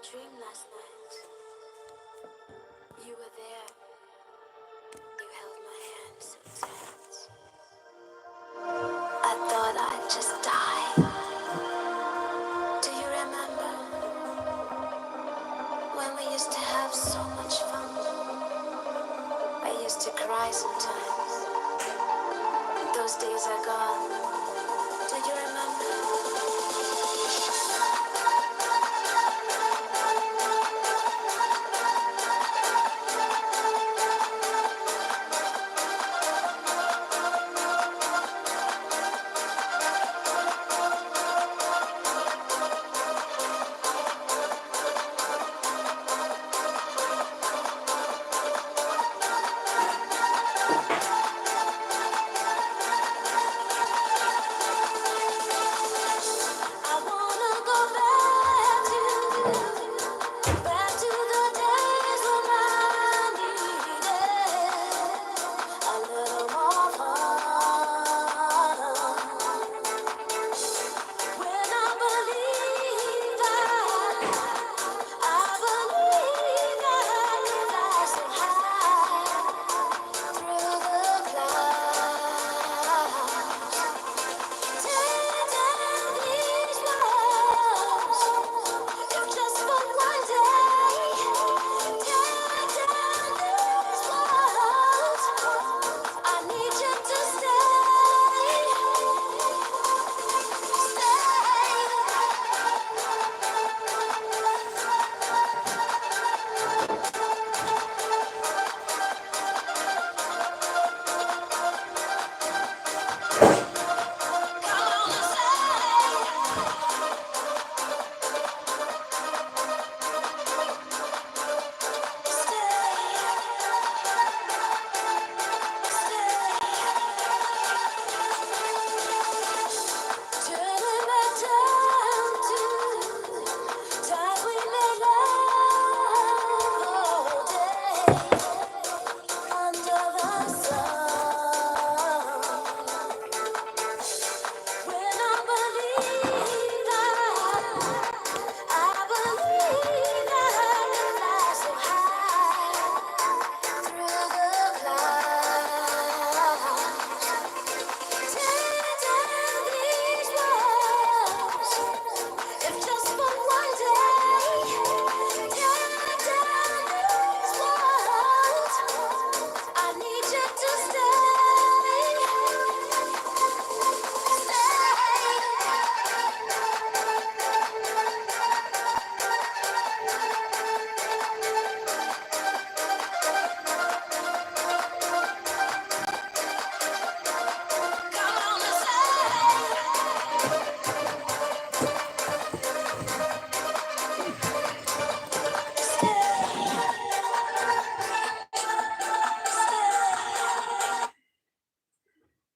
dream last night. You were there. You held my hand so tight. I thought I'd just die. Do you remember when we used to have so much fun? I used to cry sometimes. Those days are gone. Do you remember?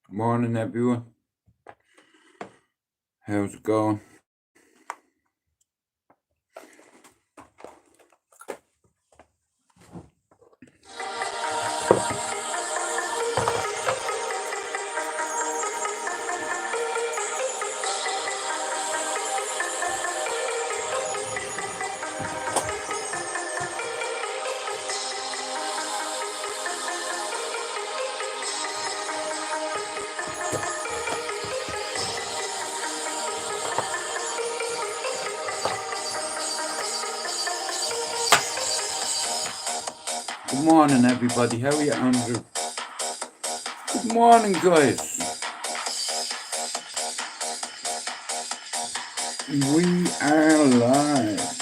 Morning, everyone. How's it going? Good morning, everybody. How are you, Andrew? Good morning, guys. We are live.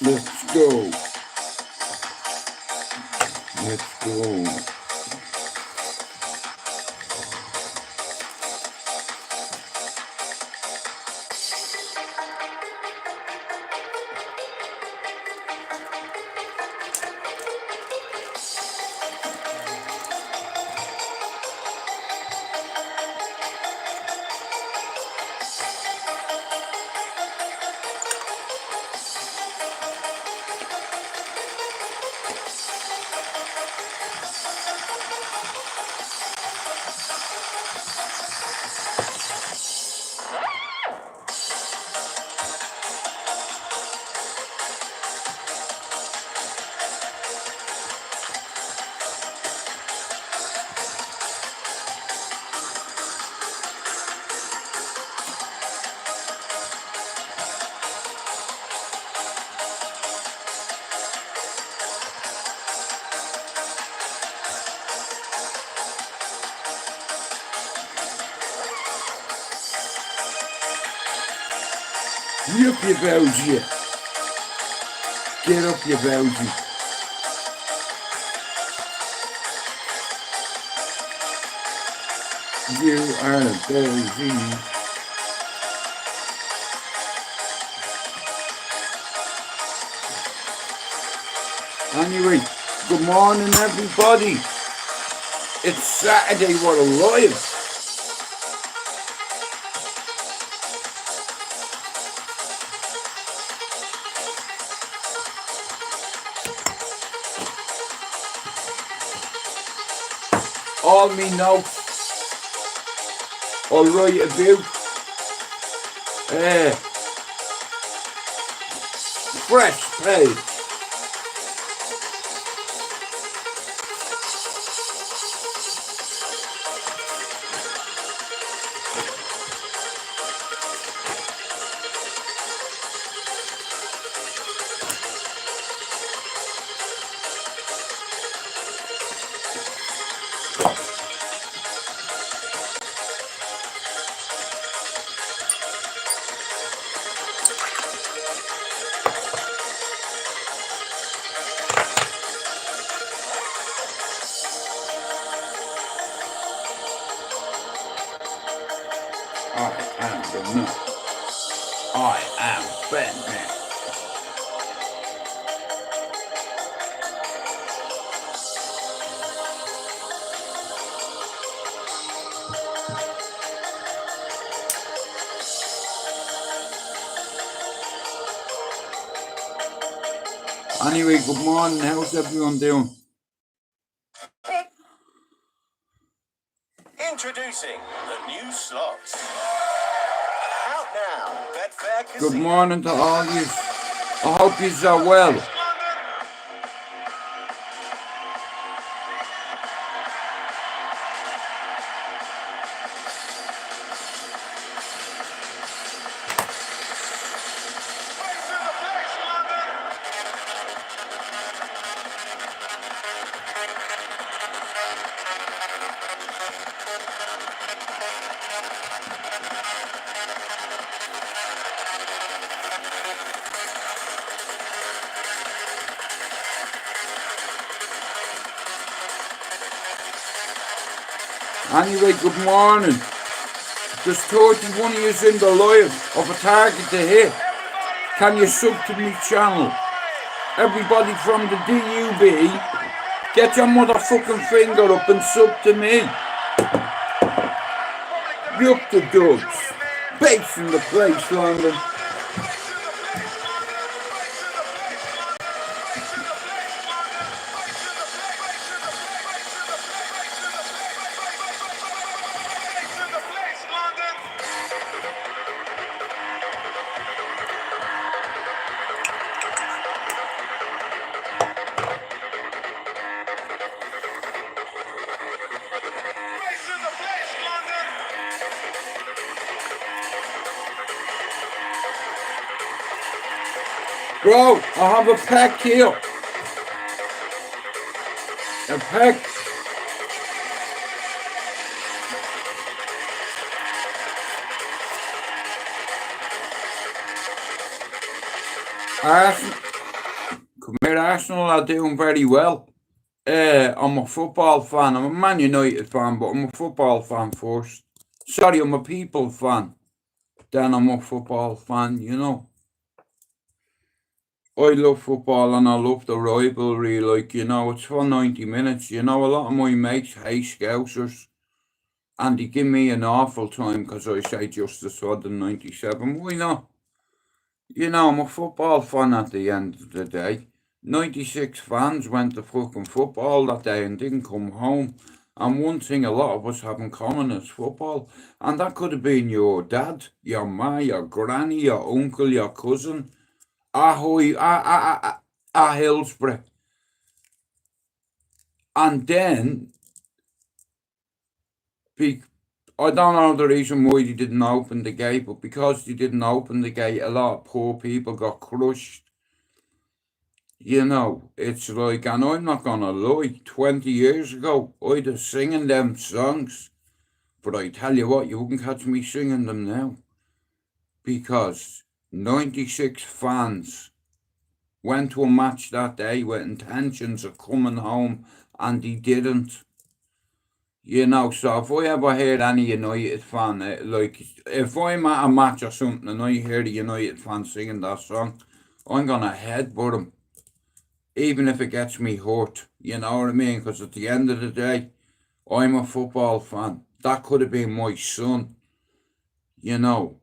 Let's go. Let's go. Yep, you Belgian. Get up, you Belgian. You are a Belgian. Anyway, good morning, everybody. It's Saturday, what a live. All me notes, I'll write about fresh page. I am the man. I am Batman. Anyway, good morning. How's everyone doing? Introducing the new slots. Out now, Betfair Casino. Good morning to all you. I hope you are well. Anyway, good morning. There's 31 of you in the live of a target to hit. Can you sub to my channel? Everybody from the DUB, get your motherfucking finger up and sub to me. Yuck the dogs. Base in the place, London. Bro, I have a pack here. A pack. Arsenal are doing very well. I'm a football fan. I'm a Man United fan, but I'm a football fan first. Sorry, I'm a people fan. Then I'm a football fan, you know. I love football and I love the rivalry, like, you know, it's for 90 minutes. You know, a lot of my mates hate Scousers and they give me an awful time because I say Justice for the 97. Why not? You know, I'm a football fan at the end of the day. 96 fans went to fucking football that day and didn't come home. And one thing a lot of us have in common is football. And that could have been your dad, your ma, your granny, your uncle, your cousin. Hillsborough. And then, I don't know the reason why they didn't open the gate, but because they didn't open the gate, a lot of poor people got crushed. You know, it's like, and I'm not gonna lie, 20 years ago, I'd have singing them songs. But I tell you what, you wouldn't catch me singing them now. Because 96 fans went to a match that day with intentions of coming home, and he didn't. You know, so if I ever hear any United fan, like, if I'm at a match or something and I hear the United fan singing that song, I'm gonna headbutt him, even if it gets me hurt, you know what I mean? Because at the end of the day, I'm a football fan. That could have been my son, you know.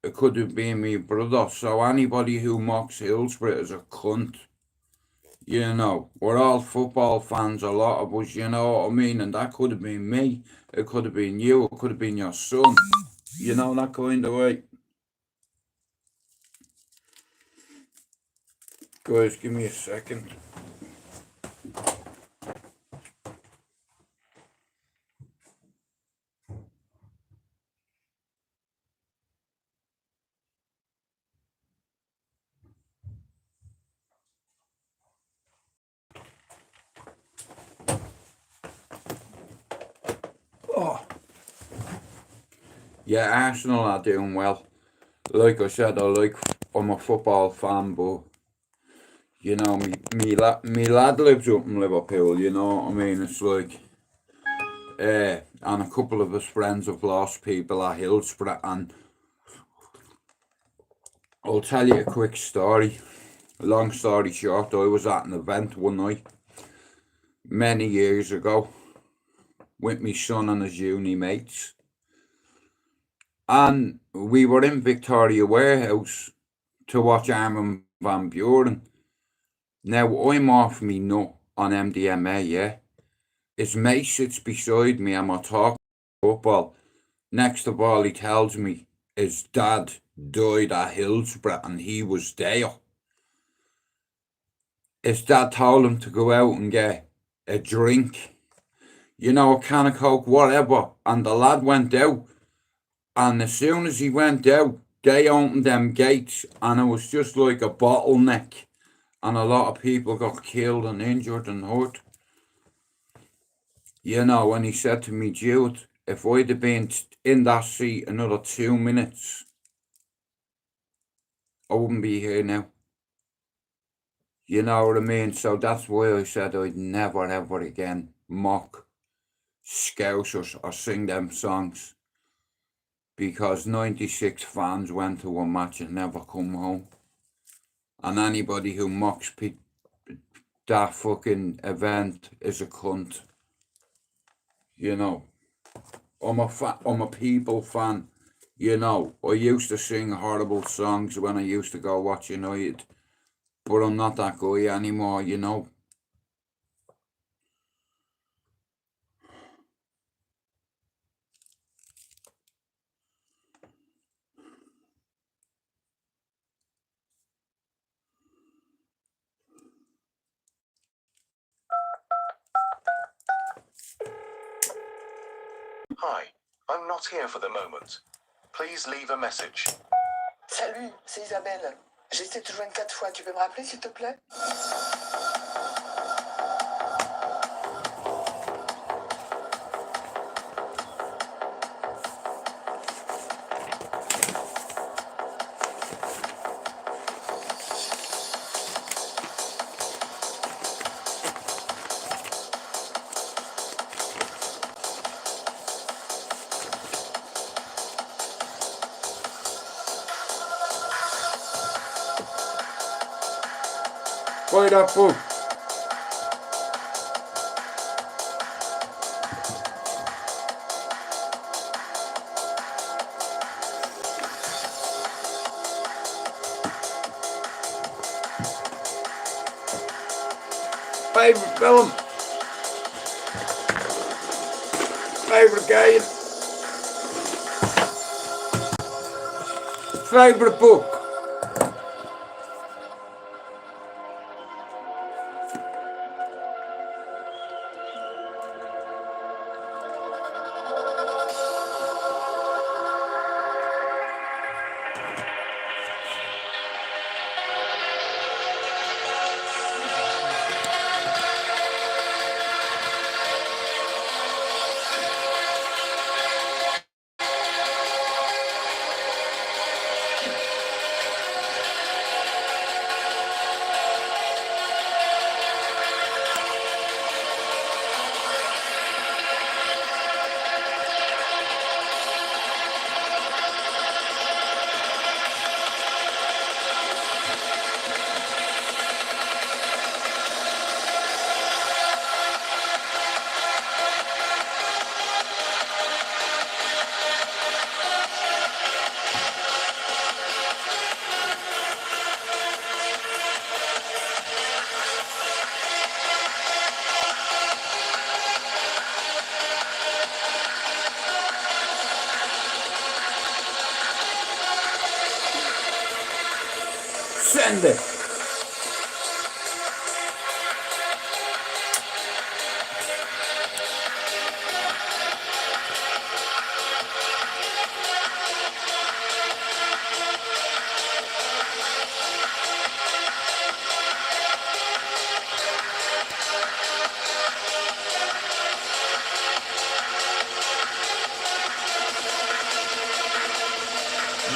It could have been my brother. So anybody who mocks Hillsborough is a cunt. You know, we're all football fans, a lot of us, you know what I mean? And that could have been me. It could have been you. It could have been your son. You know, that kind of way. Guys, give me a second. Oh. Yeah, Arsenal are doing well. Like I said, I'm a football fan, but you know, me lad lives up in Liverpool, you know what I mean? It's like, and a couple of his friends have lost people at Hillsborough, and I'll tell you a quick story. Long story short, I was at an event one night, many years ago, with my son and his uni mates, and we were in Victoria Warehouse to watch Armin van Buren. Now, I'm off me nut on MDMA, yeah? His mate sits beside me and we're talking football. Next of all, he tells me his dad died at Hillsborough and he was there. His dad told him to go out and get a drink, you know, a can of Coke, whatever. And the lad went out. And as soon as he went out, they opened them gates and it was just like a bottleneck. And a lot of people got killed and injured and hurt. You know, and he said to me, Jude, if I'd have been in that seat another 2 minutes, I wouldn't be here now. You know what I mean? So that's why I said I'd never ever again mock Scousers or sing them songs. Because 96 fans went to a match and never come home. And anybody who mocks that fucking event is a cunt. You know, I'm a people fan. You know, I used to sing horrible songs when I used to go watch United, but I'm not that guy anymore, you know. Hi, I'm not here for the moment. Please leave a message. Salut, c'est Isabelle. J'essaie de te joindre 4 fois. Tu peux me rappeler, s'il te plaît? Play that book. Favorite film. Favorite game. Favorite book. Send it.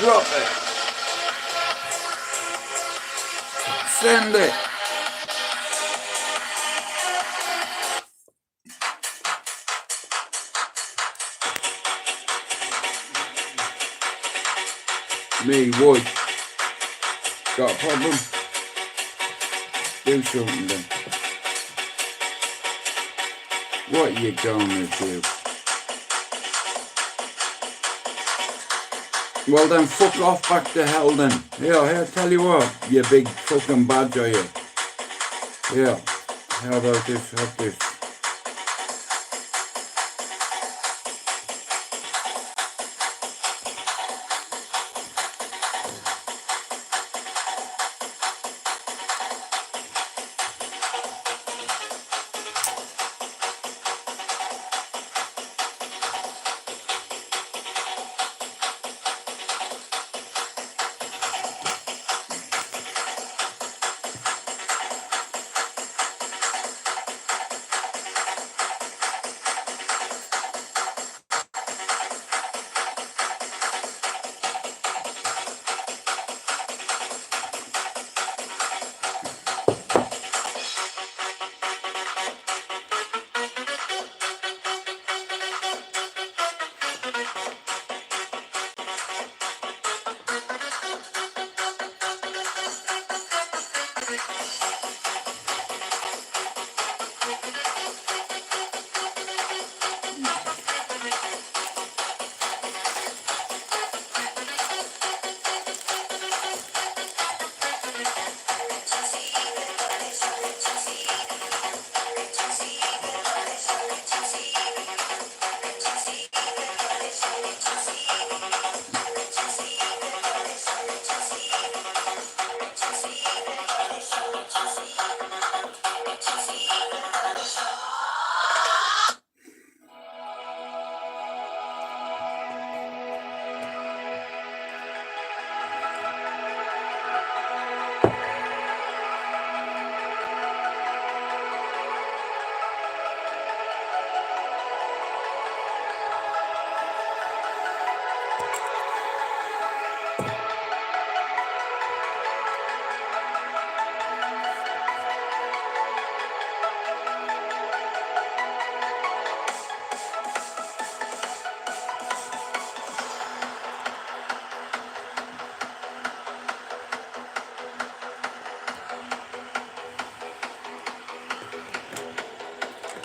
Drop it. Send it. Me, what? Got a problem? Do something then. What you gonna do? Well then, fuck off back to hell then. Here, tell you what, you big fucking badger, you. Here, how about this, have this.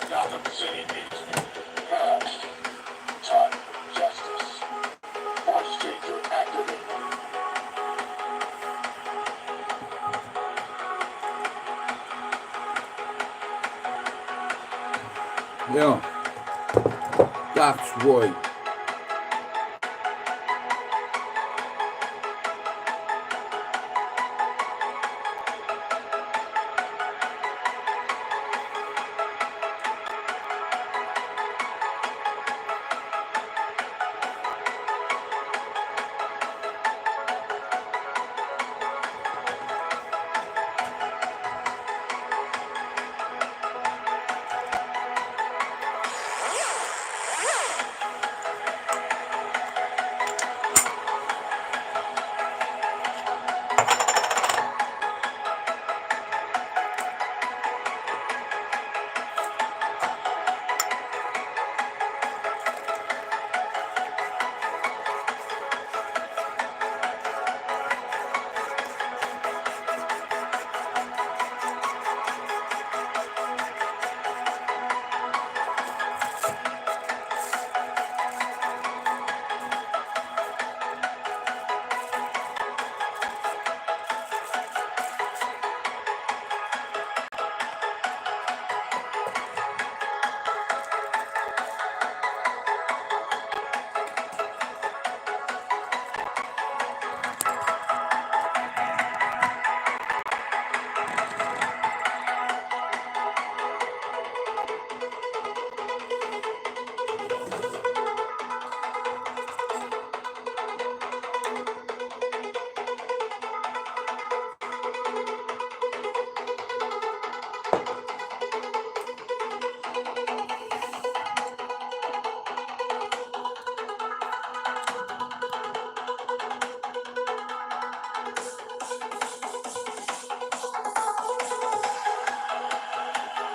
Gotham City needs me. Past. Time for justice. Watch Stranger activate. Yeah, that's right.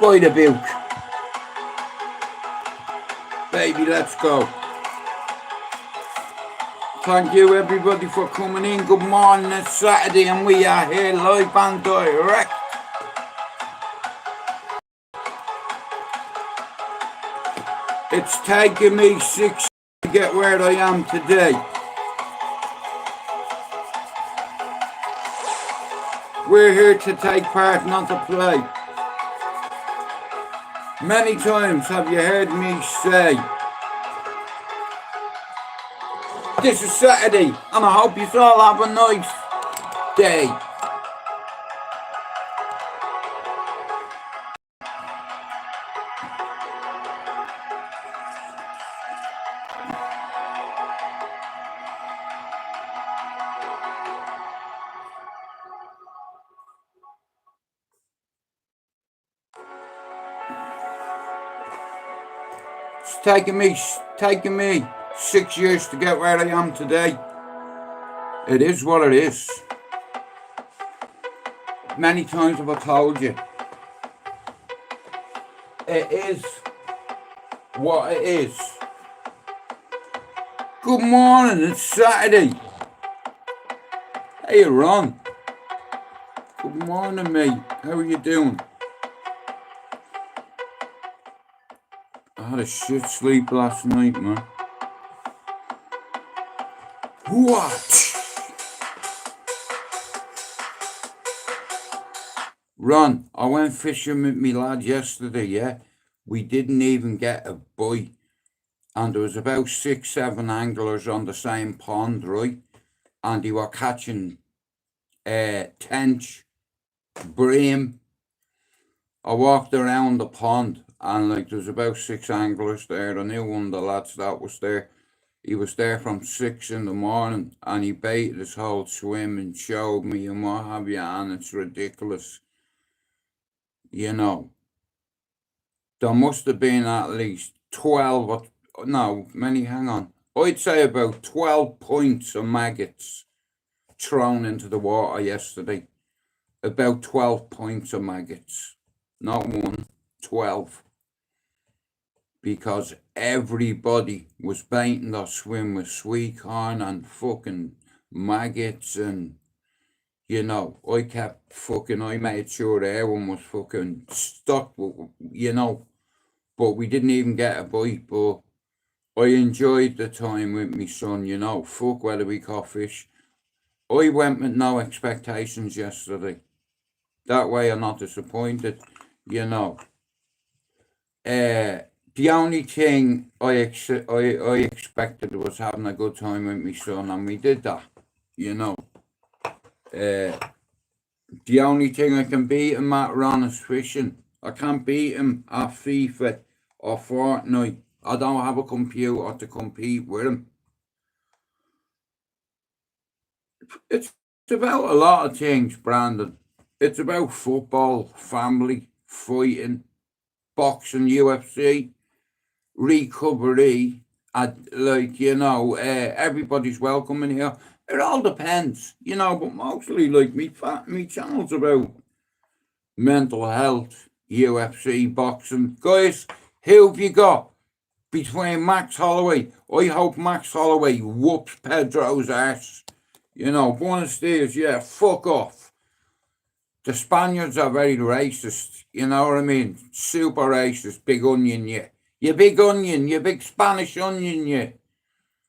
by the book. Baby, let's go. Thank you everybody for coming in. Good morning, it's Saturday and we are here live and direct. It's taken me 6 years to get where I am today. We're here to take part, not to play. Many times have you heard me say, this is Saturday and I hope you all have a nice day. It's taken me 6 years to get where I am today. It is what it is. Many times have I told you. It is what it is. Good morning, it's Saturday. Hey Ron. Good morning mate. How are you doing? I had a shit sleep last night, man. What? Ron, I went fishing with me lad yesterday, yeah? We didn't even get a bite. And there was about 6-7 anglers on the same pond, right? And they were catching tench, bream. I walked around the pond and like there was about 6 anglers there. I knew one of the lads that was there. He was there from 6 in the morning and he baited his whole swim and showed me and what have you, and it's ridiculous. You know, there must have been at least 12 or no, hang on. I'd say about 12 points of maggots thrown into the water yesterday. About 12 points of maggots. Not 1, 12. Because everybody was baiting their swim with sweet corn and fucking maggots and, you know, I made sure everyone was fucking stuck, you know, but we didn't even get a bite, but I enjoyed the time with my son, you know, fuck whether we caught fish. I went with no expectations yesterday. That way I'm not disappointed, you know. The only thing I expected was having a good time with my son, and we did that, you know. The only thing I can beat him at, Ron, is fishing. I can't beat him at FIFA or Fortnite. I don't have a computer to compete with him. It's about a lot of things, Brandon. It's about football, family, fighting, boxing, UFC, recovery, and like, you know, everybody's welcome in here. It all depends, you know, but mostly like me channel's about mental health, UFC, boxing. Guys, who have you got between Max Holloway? I hope Max Holloway whoops Pedro's ass. You know, Buenos Dias, yeah, fuck off. The Spaniards are very racist, you know what I mean? Super racist, big onion, yeah. You big onion, you big Spanish onion, yeah.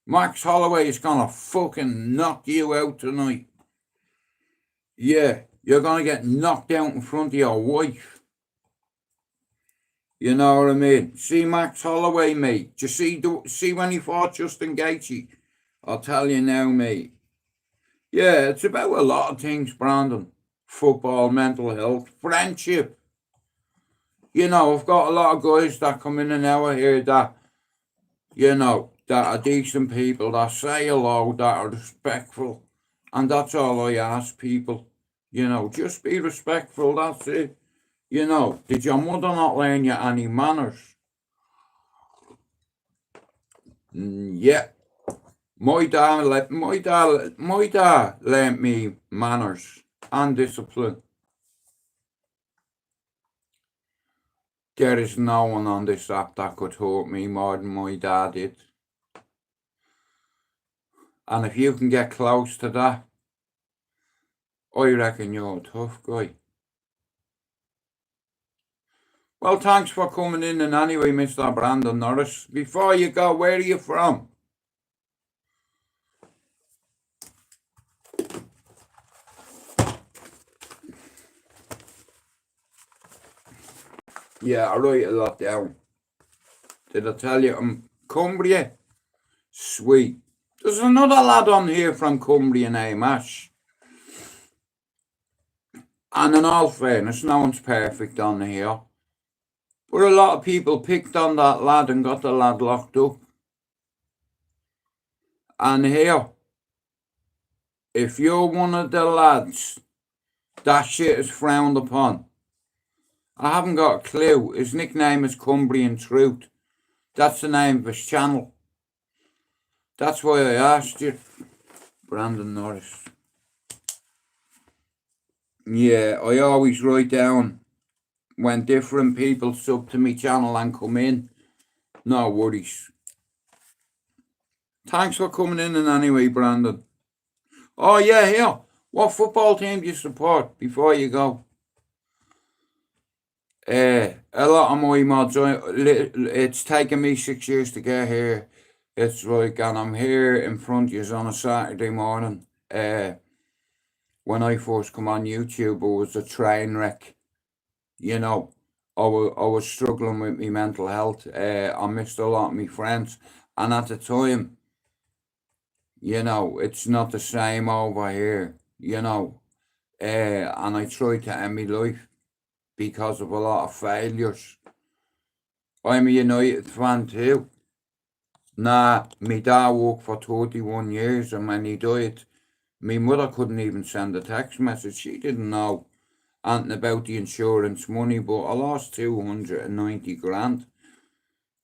Max Holloway is gonna fucking knock you out tonight. Yeah, you're gonna get knocked out in front of your wife. You know what I mean? See Max Holloway, mate. Do you see when he fought Justin Gaethje? I'll tell you now, mate. Yeah, it's about a lot of things, Brandon. Football, mental health, friendship. You know, I've got a lot of guys that come in and out here that, you know, that are decent people, that say hello, that are respectful. And that's all I ask people. You know, just be respectful, that's it. You know, did your mother not learn you any manners? Yeah. My dad learned me manners and discipline. There is no one on this app that could hurt me more than my dad did. And if you can get close to that, I reckon you're a tough guy. Well, thanks for coming in and anyway, Mr. Brandon Norris. Before you go, where are you from? Yeah, I write a lot down. Did I tell you I'm Cumbria? Sweet. There's another lad on here from Cumbria named Ash. And in all fairness, no one's perfect on here. But a lot of people picked on that lad and got the lad locked up. And here, if you're one of the lads, that shit is frowned upon. I haven't got a clue. His nickname is Cumbrian Truth. That's the name of his channel. That's why I asked you. Brandon Norris. Yeah, I always write down when different people sub to me channel and come in. No worries. Thanks for coming in and anyway, Brandon. Oh yeah, here. What football team do you support before you go? A lot of my mods, it's taken me 6 years to get here. It's like, and I'm here in front of you on a Saturday morning. When I first come on YouTube, it was a train wreck. You know, I was struggling with my mental health. I missed a lot of my friends. And at the time, you know, it's not the same over here, you know. And I tried to end my life because of a lot of failures. I'm a United fan too. Nah, my dad worked for 31 years and when he died, my mother couldn't even send a text message. She didn't know anything about the insurance money, but I lost 290 grand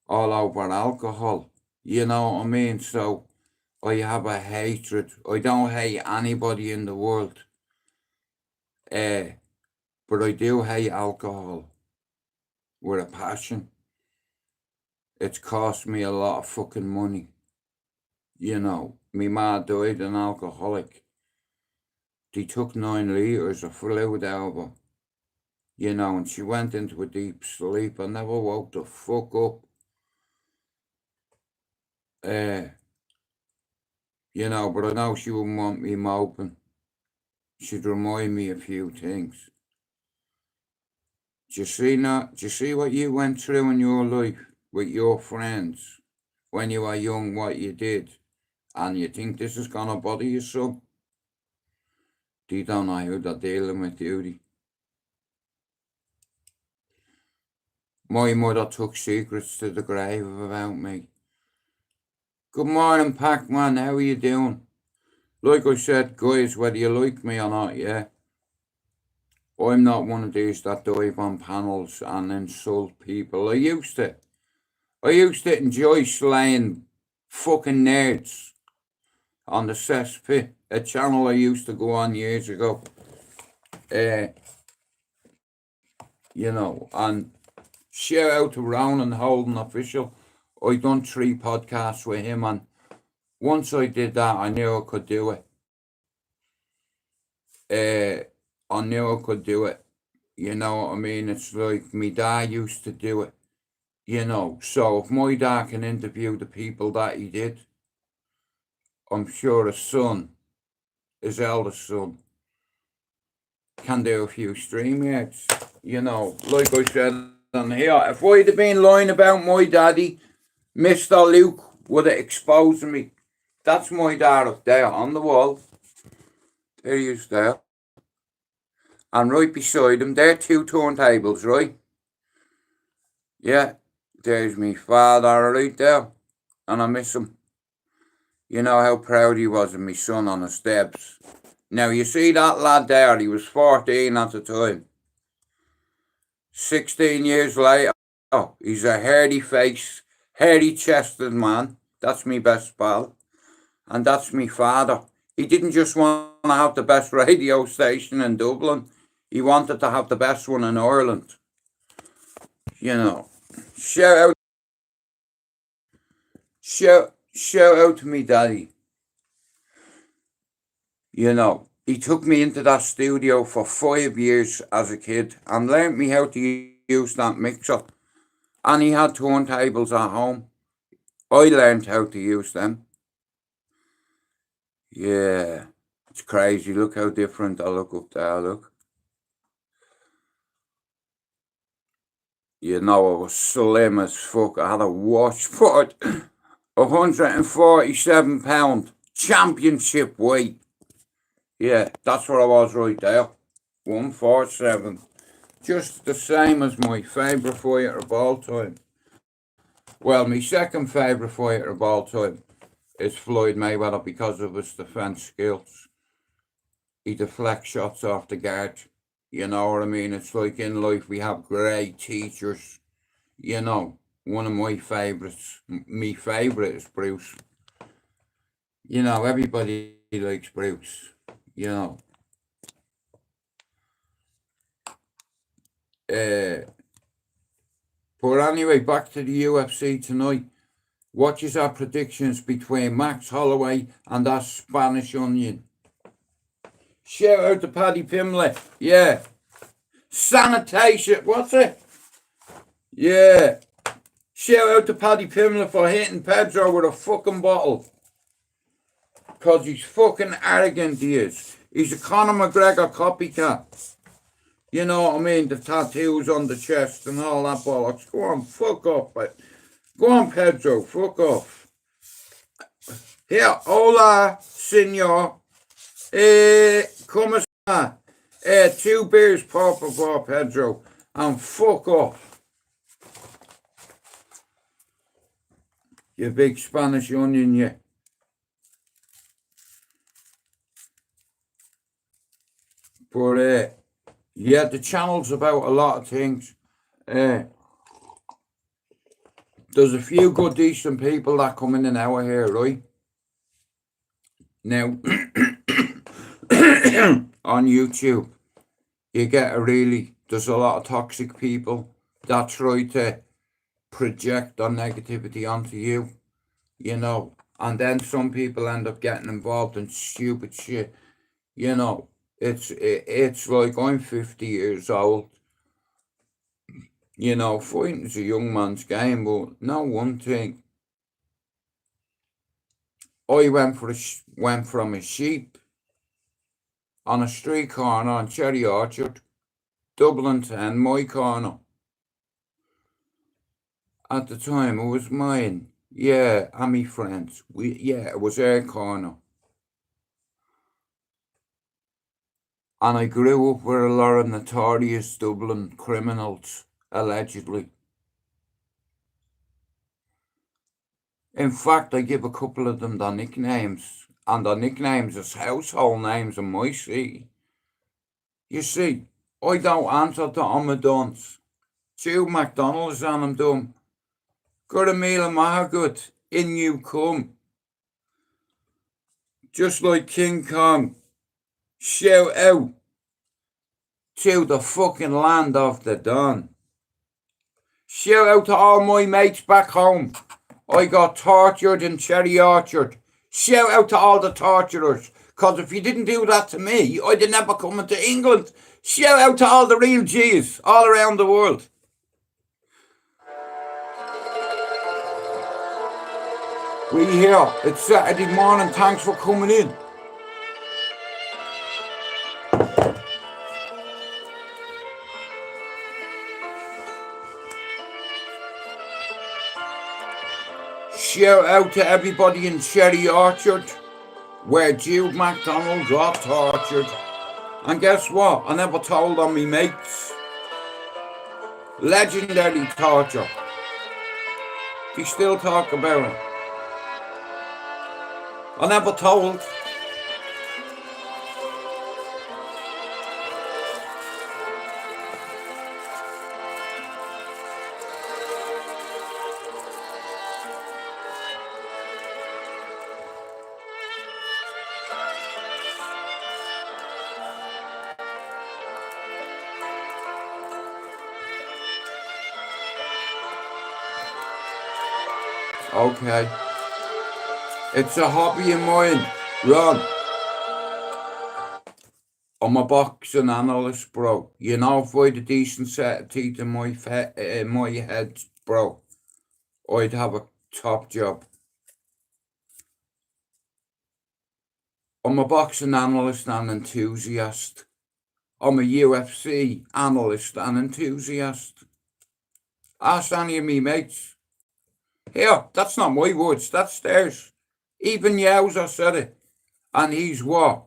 all over alcohol. You know what I mean? So I have a hatred. I don't hate anybody in the world. But I do hate alcohol with a passion. It's cost me a lot of fucking money. You know, my ma died an alcoholic. They took 9 litres of fluid out of her. You know, and she went into a deep sleep. I never woke the fuck up. You know, but I know she wouldn't want me moping. She'd remind me a few things. Do you see what you went through in your life with your friends when you were young, what you did? And you think this is gonna bother you some? They don't know who they're dealing with, do they? My mother took secrets to the grave about me. Good morning, Pac-Man, how are you doing? Like I said, guys, whether you like me or not, yeah, I'm not one of these that dive on panels and insult people. I used to enjoy slaying fucking nerds on the cesspit, a channel I used to go on years ago. You know, and shout out to Ronan Holden Official. I done 3 podcasts with him, and once I did that, I knew I could do it. I knew I could do it. You know what I mean? It's like my dad used to do it. You know, so if my dad can interview the people that he did, I'm sure his son, his eldest son, can do a few stream yards. You know, like I said on here, if I'd have been lying about my daddy, Mr. Luke would have exposed me. That's my dad up there on the wall. There he is there. And right beside him, there are 2 turntables, right? Yeah, there's me father right there. And I miss him. You know how proud he was of me son on the steps. Now, you see that lad there, he was 14 at the time. 16 years later, he's a hairy-faced, hairy-chested man. That's me best pal. And that's me father. He didn't just want to have the best radio station in Dublin. He wanted to have the best one in Ireland. You know, shout out, shout out to me daddy. You know, he took me into that studio for 5 years as a kid and learnt me how to use that mixer. And he had turntables at home. I learned how to use them. Yeah, it's crazy. Look how different I look up there, look. You know, I was slim as fuck. I had a washboard. 147 pound. Championship weight. Yeah, that's what I was right there. 147. Just the same as my favourite fighter of all time. Well, my second favourite fighter of all time is Floyd Mayweather because of his defence skills. He deflects shots off the guard. You know what I mean? It's like in life we have great teachers. You know, one of my favourites, my favourite is Bruce. You know, everybody likes Bruce. You know. But anyway, back to the UFC tonight. What is our predictions between Max Holloway and that Spanish Onion? Shout out to Paddy Pimblett. Yeah. Sanitation. What's it? Yeah. Shout out to Paddy Pimblett for hitting Pedro with a fucking bottle. Because he's fucking arrogant, he is. He's a Conor McGregor copycat. You know what I mean? The tattoos on the chest and all that bollocks. Go on, fuck off. Go on, Pedro, fuck off. Here, hola, senor. Como está? 2 beers, por favor, Pedro. And fuck off. You big Spanish onion, you. But, yeah, the channel's about a lot of things. There's a few good, decent people that come in and out here, right? Now, on YouTube, you get there's a lot of toxic people that try to project their negativity onto you, you know, and then some people end up getting involved in stupid shit, you know. It's like I'm 50 years old. You know, fighting's a young man's game, but know one thing. I went from a sheep on a street corner on Cherry Orchard, Dublin 10, my corner. At the time, it was mine. Yeah, and my friends. It was our corner. And I grew up with a lot of notorious Dublin criminals, allegedly. In fact, I give a couple of them their nicknames, and their nicknames is household names in my city. You see, I don't answer to Amadons. Two McDonald's and I'm done. Got a meal of Mahagut, in you come. Just like King Kong. Shout out to the fucking land of the Don. Shout out to all my mates back home. I got tortured in Cherry Orchard. Shout out to all the torturers. Because if you didn't do that to me, I'd have never come into England. Shout out to all the real G's all around the world. We here. It's Saturday morning. Thanks for coming in. Shout out to everybody in Cherry Orchard, where Jude McDonald got tortured. And guess what? I never told on me mates. Legendary torture. They still talk about it. I never told. Okay. It's a hobby of mine. Ron, I'm a boxing analyst, bro. You know, if I had a decent set of teeth in my head, bro, I'd have a top job. I'm a boxing analyst and enthusiast. I'm a UFC analyst and enthusiast. Ask any of me mates. Here, that's not my words, that's theirs. Even Yowza said it. And he's what?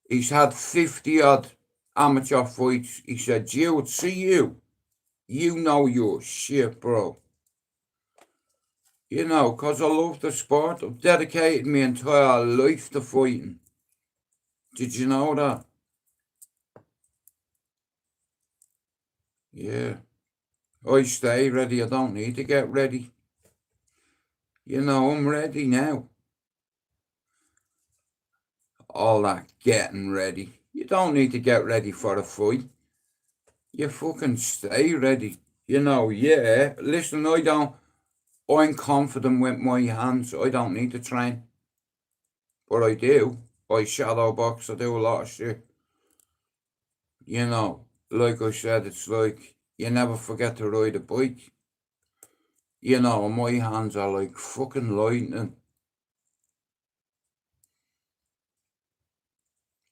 He's had 50 odd amateur fights. He said, Jude, see you. You know your shit, bro. You know, 'cause I love the sport. I've dedicated my entire life to fighting. Did you know that? Yeah. I stay ready. I don't need to get ready. You know, I'm ready now. All that getting ready. You don't need to get ready for a fight. You fucking stay ready. You know, yeah. Listen, I'm confident with my hands. I don't need to train. But I do. I shadow box. I do a lot of shit. You know, like I said, it's like you never forget to ride a bike. You know, my hands are like fucking lightning.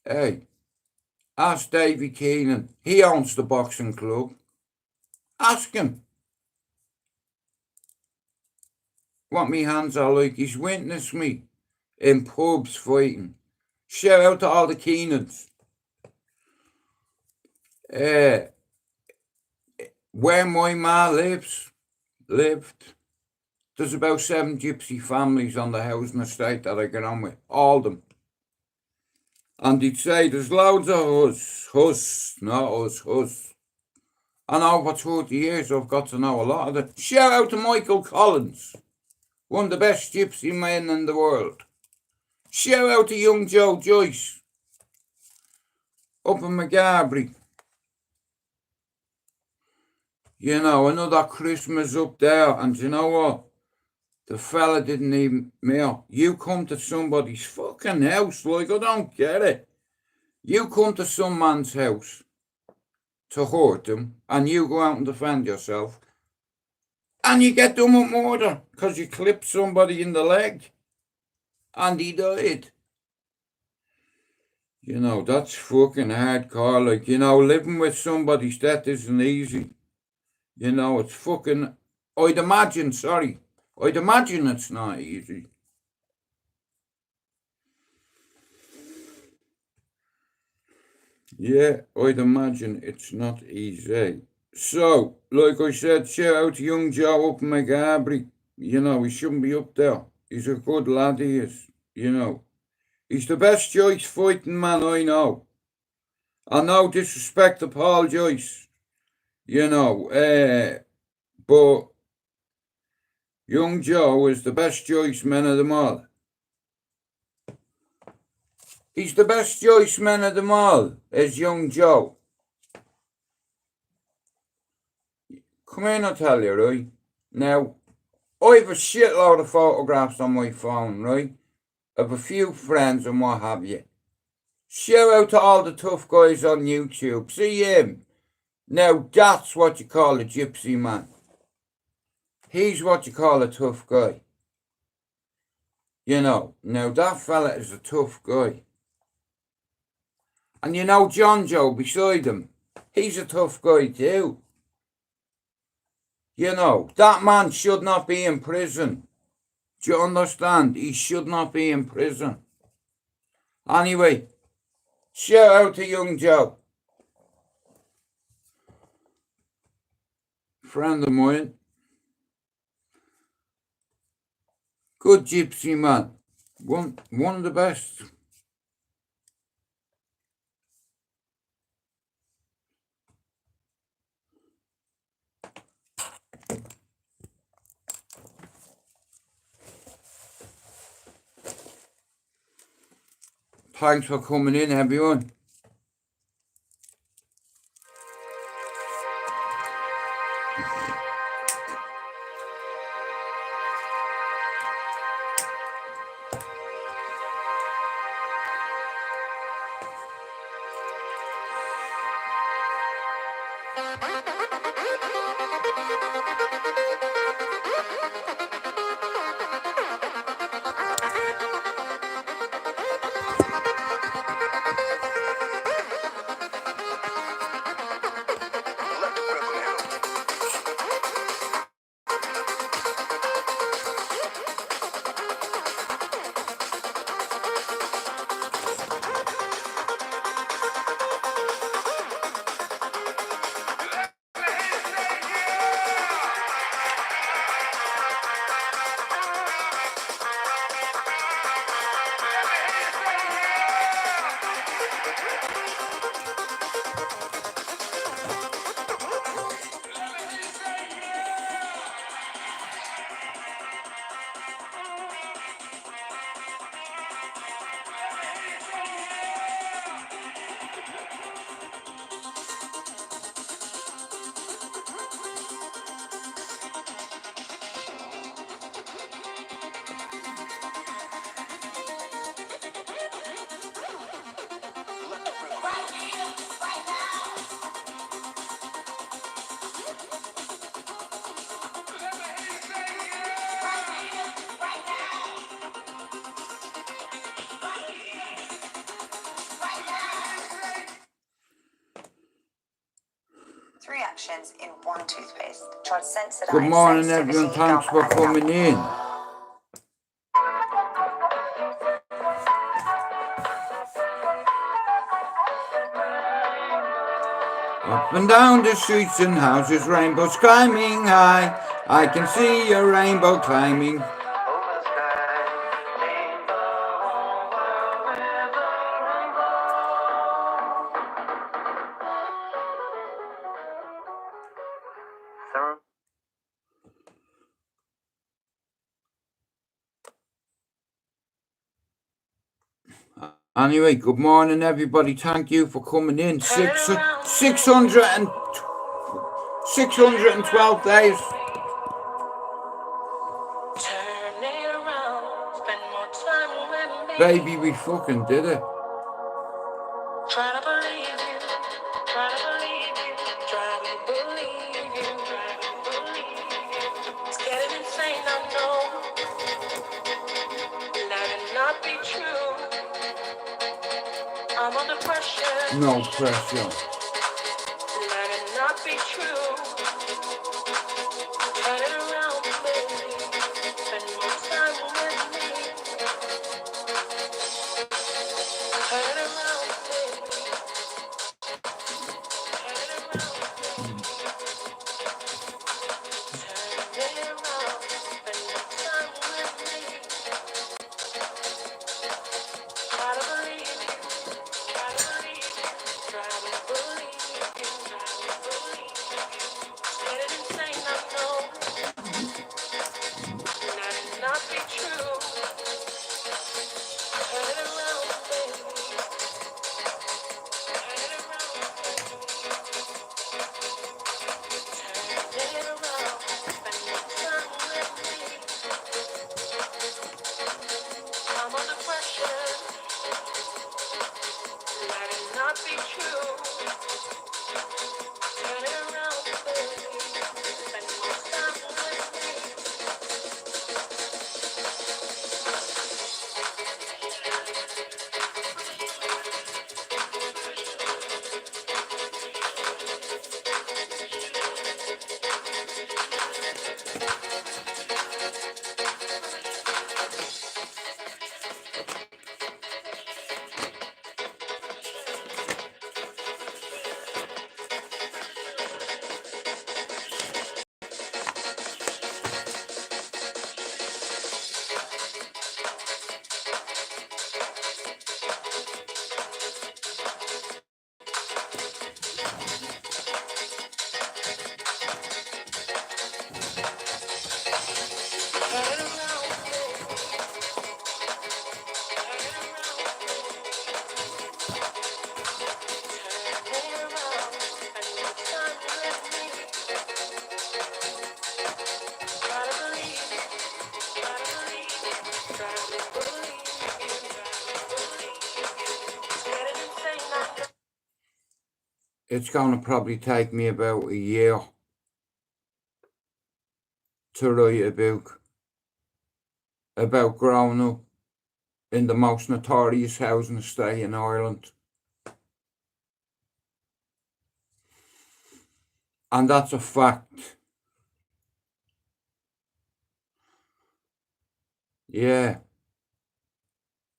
Hey, ask Davy Keenan. He owns the boxing club. Ask him what me hands are like. He's witnessed me in pubs fighting. Shout out to all the Keenans. Where my ma lived, there's about 7 gypsy families on the housing estate that I get on with. All of them. And he'd say, there's loads of us, not us. And over 40 years, I've got to know a lot of them. Shout out to Michael Collins, one of the best gypsy men in the world. Shout out to young Joe Joyce, up in McGarbury. You know, another Christmas up there, and you know what? The fella didn't even mail. You come to somebody's fucking house, like, I don't get it. You come to some man's house to hurt him, and you go out and defend yourself, and you get done with murder, because you clipped somebody in the leg, and he died. You know, that's fucking hardcore, like, you know, living with somebody's death isn't easy. You know, it's fucking, I'd imagine it's not easy. Yeah, I'd imagine it's not easy. So, like I said, shout out to young Joe up in McGarbury. You know, he shouldn't be up there. He's a good lad, he is. You know, he's the best Joyce fighting man I know. And no disrespect to Paul Joyce. You know, but young Joe is the best Joyce man of them all. He's the best Joyce man of them all, is young Joe. Come in, I'll tell you, right? Now, I have a shitload of photographs on my phone, right? Of a few friends and what have you. Shout out to all the tough guys on YouTube. See him. Now, that's what you call a gypsy man. He's what you call a tough guy. You know, now that fella is a tough guy. And you know John Joe beside him, he's a tough guy too. You know, that man should not be in prison. Do you understand? He should not be in prison. Anyway, shout out to young Joe. Friend of mine. Good gypsy man. One of the best. Thanks for coming in, everyone. nutrients in one toothpaste. Try to sensitize Good morning, sensitivity, everyone. Thanks gum, for and gum. coming in. Up and down the streets and houses, rainbows climbing high. I can see a rainbow climbing. Anyway, good morning, everybody. Thank you for coming in. 612 days. Baby, we fucking did it. Try to believe you, try to believe you, try to believe you, try to believe you. It's getting insane, I know. Let it not be true. I'm under pressure. No pressure. Let it not be true. Turn it around, baby. Spend more time with me. Turn it around, baby. Turn it around, baby. Turn it around. Spend more time with me. Try to believe you. Try to believe you. Try to believe you. Try to believe you. Get it insane, I know. Let it not be true. Turn it around, baby. Turn it around, baby. Turn it around. Spend more time with me. I'm under pressure. Let it not be true. Turn it around, baby. Spend more time with me. Turn it around, baby. Turn it around, baby. Turn it around. Spend more time with me. Try to believe you. Try to believe you. Try to believe you. Try to believe you. It's getting insane, I know. It's going to probably take me about a year to write a book about growing up in the most notorious housing estate in Ireland. And that's a fact. Yeah.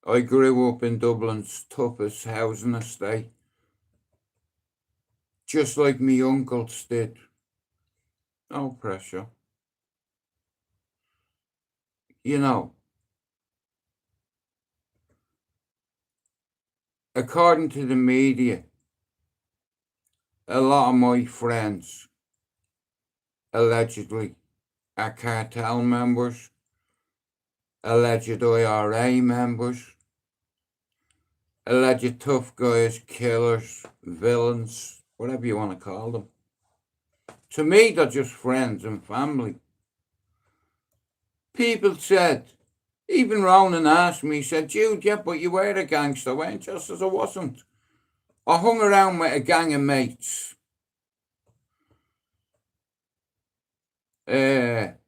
I grew up in Dublin's toughest housing estate, just like me uncles did. No pressure. You know, according to the media, a lot of my friends allegedly are cartel members, alleged IRA members, alleged tough guys, killers, villains, whatever you want to call them. To me, they're just friends and family. People said, even Ronan asked me, he said, Jude, yeah, but you were a gangster, weren't you? I said, I wasn't. I hung around with a gang of mates. Like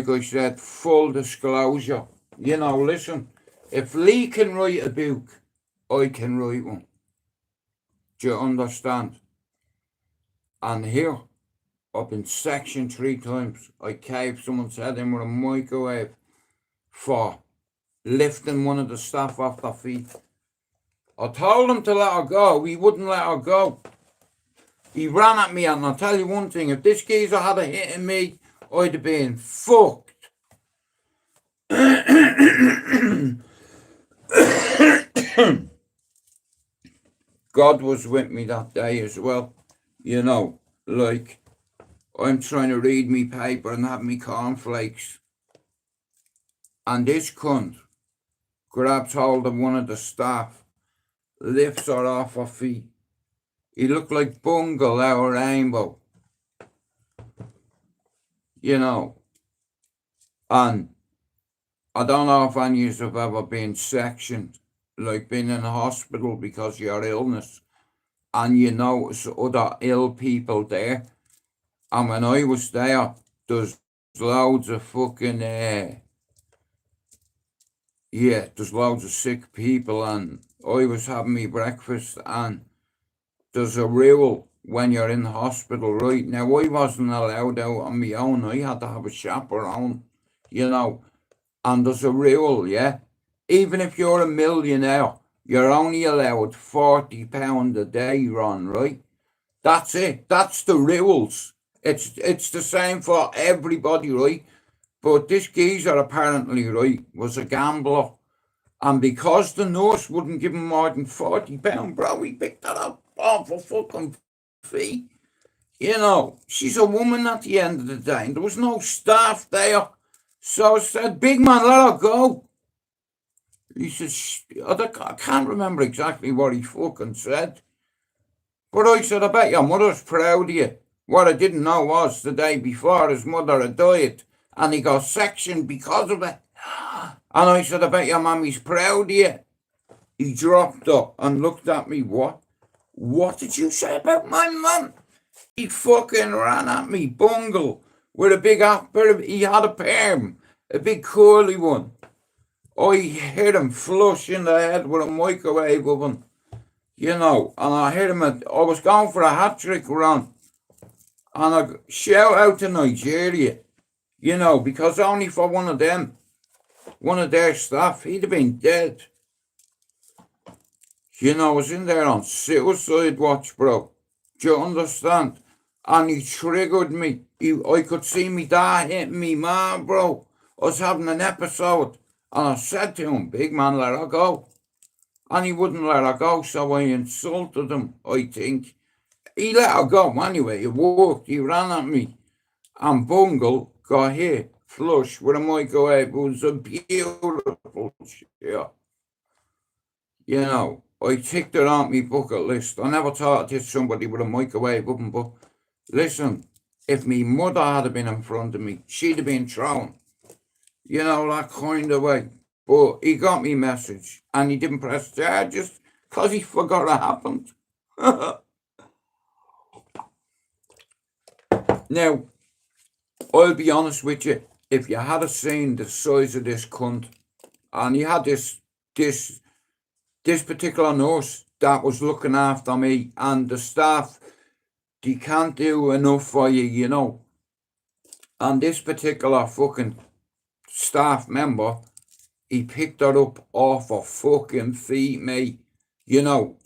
I said, full disclosure. You know, listen, if Lee can write a book, I can write one. Do you understand? And here, I've been sectioned 3 times. I caved someone's head in with a microwave for lifting one of the staff off their feet. I told him to let her go. He wouldn't let her go. He ran at me, and I'll tell you one thing. If this geezer had a hit in me, I'd have been fucked. God was with me that day as well. You know, like, I'm trying to read me paper and have me cornflakes. And this cunt grabs hold of one of the staff, lifts her off her feet. He looked like Bungle out of Rainbow. You know. And I don't know if any of you have ever been sectioned, like been in a hospital because of your illness, and you notice other ill people there. And when I was there, there's loads of fucking, there's loads of sick people, and I was having me breakfast, and there's a rule when you're in the hospital, right? Now, I wasn't allowed out on my own. I had to have a chaperone, you know. And there's a rule, yeah? Even if you're a millionaire, you're only allowed £40 a day, Ron, right? That's it. That's the rules. It's the same for everybody, right? But this geezer apparently, right, was a gambler. And because the nurse wouldn't give him more than £40, bro, he picked that up off a fucking fee. You know, she's a woman at the end of the day, and there was no staff there. So I said, big man, let her go. He said, I can't remember exactly what he fucking said. But I said, I bet your mother's proud of you. What I didn't know was the day before his mother had died, and he got sectioned because of it. And I said, I bet your mammy's proud of you. He dropped up and looked at me. What did you say about my mum? He fucking ran at me, Bungle, with a big he had a perm, a big curly one. I hit him flush in the head with a microwave oven, you know, and I hit him I was going for a hat-trick run, and I shout out to Nigeria, you know, because only for one of their staff, he'd have been dead. You know, I was in there on suicide watch, bro. Do you understand? And he triggered me. I could see me dad hitting me mom, bro. I was having an episode. And I said to him, big man, let her go. And he wouldn't let her go, so I insulted him, I think. He let her go anyway. It worked. He ran at me. And Bungle got hit flush with a microwave. It was a beautiful shot. You know, I ticked it on my bucket list. I never thought I'd hit somebody with a microwave oven, but listen, if me mother had been in front of me, she'd have been thrown. You know, that kind of way. But he got me message, and he didn't press charges because he forgot it happened. Now, I'll be honest with you, if you had seen the size of this cunt, and you had this particular nurse that was looking after me, and the staff, they can't do enough for you, you know. And this particular fucking staff member, he picked her up off her fucking feet, mate. You know,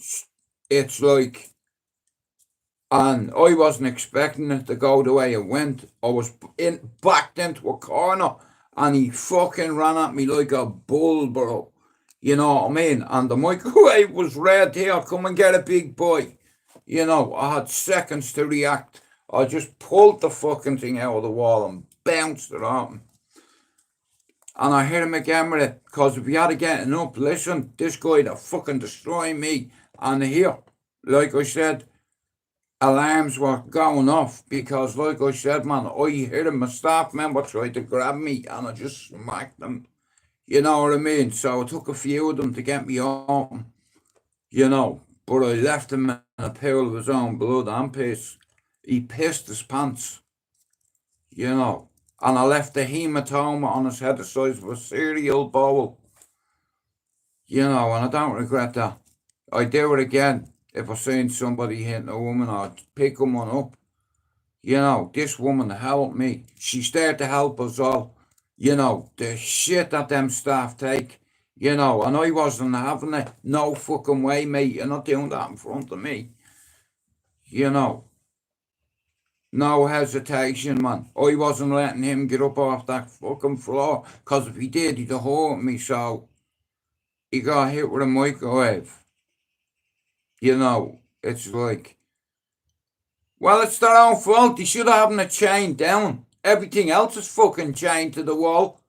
it's like, and I wasn't expecting it to go the way it went. I was backed into a corner, and he fucking ran at me like a bull, bro. You know what I mean? And the microwave was red here. Come and get a big boy. You know, I had seconds to react. I just pulled the fucking thing out of the wall and bounced it on him. And I hit him again with it. Because if he had getting up, listen, this guy'd have fucking destroyed me. And here, like I said, alarms were going off. Because like I said, man, I hit him. A staff member tried to grab me, and I just smacked him. You know what I mean? So it took a few of them to get me on, you know. But I left him in a pool of his own blood and piss. He pissed his pants, you know. And I left a hematoma on his head the size of a cereal bowl. You know, and I don't regret that. I'd do it again if I seen somebody hitting a woman. I'd pick them one up. You know, this woman helped me. She's there to help us all. You know, the shit that them staff take, you know, and I wasn't having it. No fucking way, mate. You're not doing that in front of me. You know, no hesitation, man. I wasn't letting him get up off that fucking floor, because if he did, he'd have hurt me, so he got hit with a microwave. You know, it's like, well, it's their own fault. They should have had it chained down. Everything else is fucking chained to the wall.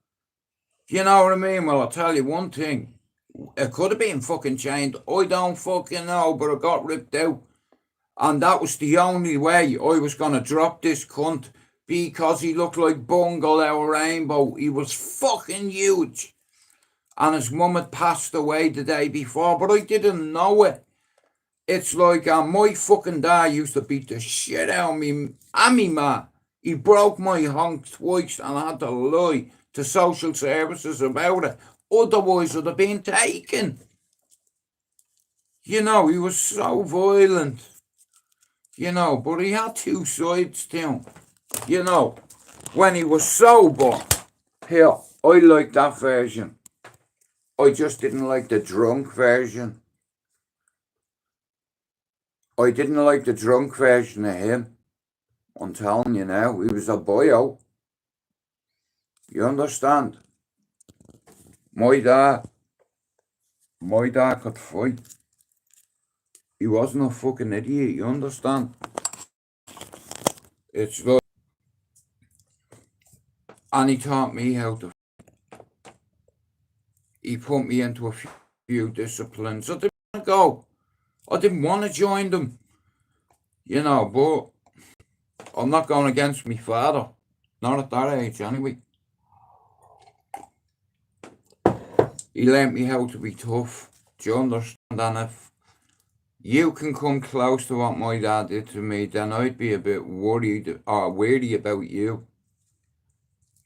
You know what I mean? Well, I'll tell you one thing. It could have been fucking chained. I don't fucking know, but it got ripped out. And that was the only way I was going to drop this cunt, because he looked like Bungalow Rainbow. He was fucking huge. And his mum had passed away the day before, but I didn't know it. It's like my fucking dad used to beat the shit out of me and me ma. He broke my honk twice and I had to lie to social services about it. Otherwise I'd have been taken. You know, he was so violent. You know, but he had two sides to him. You know, when he was sober, here, I liked that version. I just didn't like the drunk version. I didn't like the drunk version of him. I'm telling you now, he was a boyo. You understand? My dad could fight. He wasn't a fucking idiot, you understand? It's like, and he taught me how to fight. He put me into a few disciplines. I didn't want to go. I didn't want to join them. You know, but I'm not going against my father. Not at that age, anyway. He learnt me how to be tough. Do you understand? And if you can come close to what my dad did to me, then I'd be a bit worried or weary about you.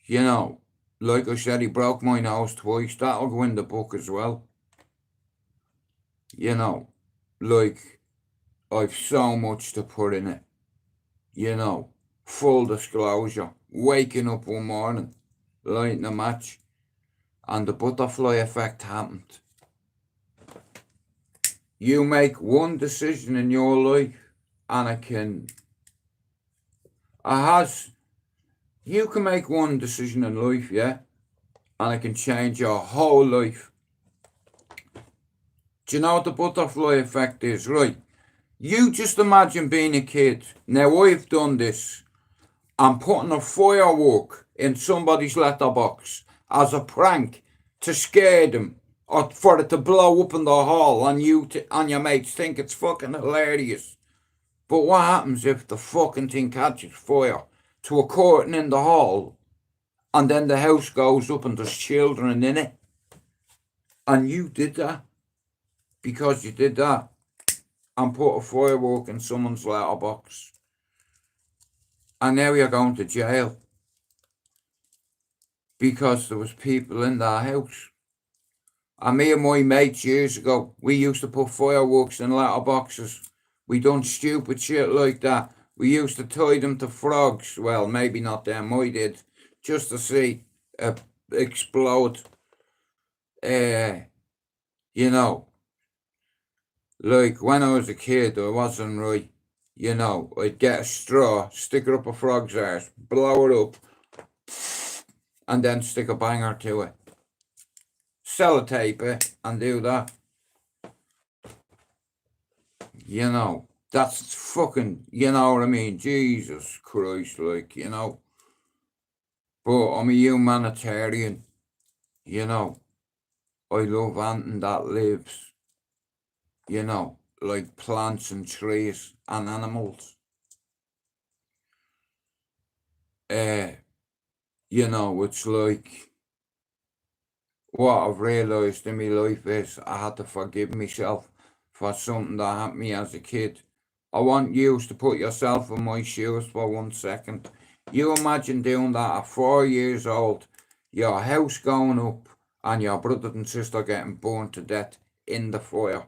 You know, like I said, he broke my nose twice. That'll go in the book as well. You know, like, I've so much to put in it. You know, full disclosure. Waking up one morning, lighting a match, and the butterfly effect happened. You make one decision in your life, and you can make one decision in life, yeah, and it can change your whole life. Do you know what the butterfly effect is, right? You just imagine being a kid. Now, I've done this. I'm putting a firework in somebody's letterbox as a prank to scare them, or for it to blow up in the hall and you and your mates think it's fucking hilarious. But what happens if the fucking thing catches fire to a curtain in the hall, and then the house goes up and there's children in it? And you did that because you did that and put a firework in someone's letterbox. And now you're going to jail because there was people in that house. And me and my mates years ago, we used to put fireworks in letterboxes. We done stupid shit like that. We used to tie them to frogs. Well, maybe not them, I did. Just to see explode. You know, like when I was a kid, I wasn't right. You know, I'd get a straw, stick it up a frog's arse, blow it up, and then stick a banger to it. Sellotape it and do that. You know, that's fucking, you know what I mean? Jesus Christ, like, you know. But I'm a humanitarian, you know. I love anything that lives, you know, like plants and trees and animals. You know, it's like, what I've realised in my life is I had to forgive myself for something that happened to me as a kid. I want you to put yourself in my shoes for 1 second. You imagine doing that at 4 years old, your house going up and your brother and sister getting burned to death in the fire.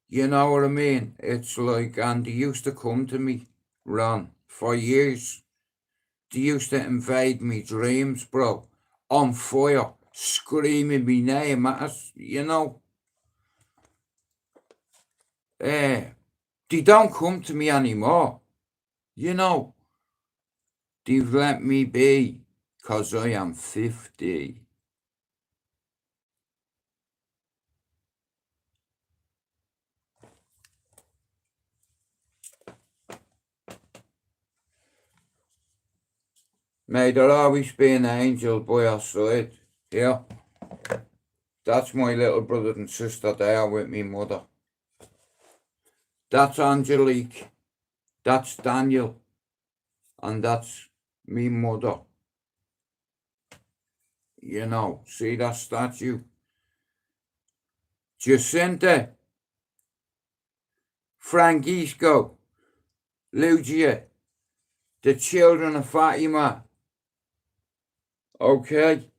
You know what I mean? It's like, and they used to come to me, Ron, for years. They used to invade me dreams, bro. On fire, screaming me name at us, you know. They don't come to me anymore, you know. They've let me be, 'cause I am 50. May there always be an angel by our side, yeah. That's my little brother and sister there with me mother. That's Angelique, that's Daniel, and that's me mother. You know, see that statue? Jacinta, Francisco, Lucia, the children of Fatima. Okay?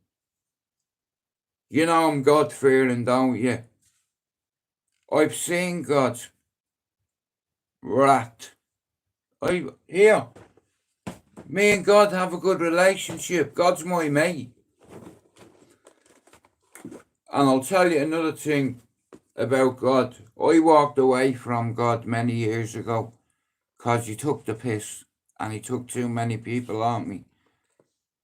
You know I'm God-fearing, don't you? I've seen God's wrath. Here, me and God have a good relationship. God's my mate. And I'll tell you another thing about God. I walked away from God many years ago because he took the piss and he took too many people on me.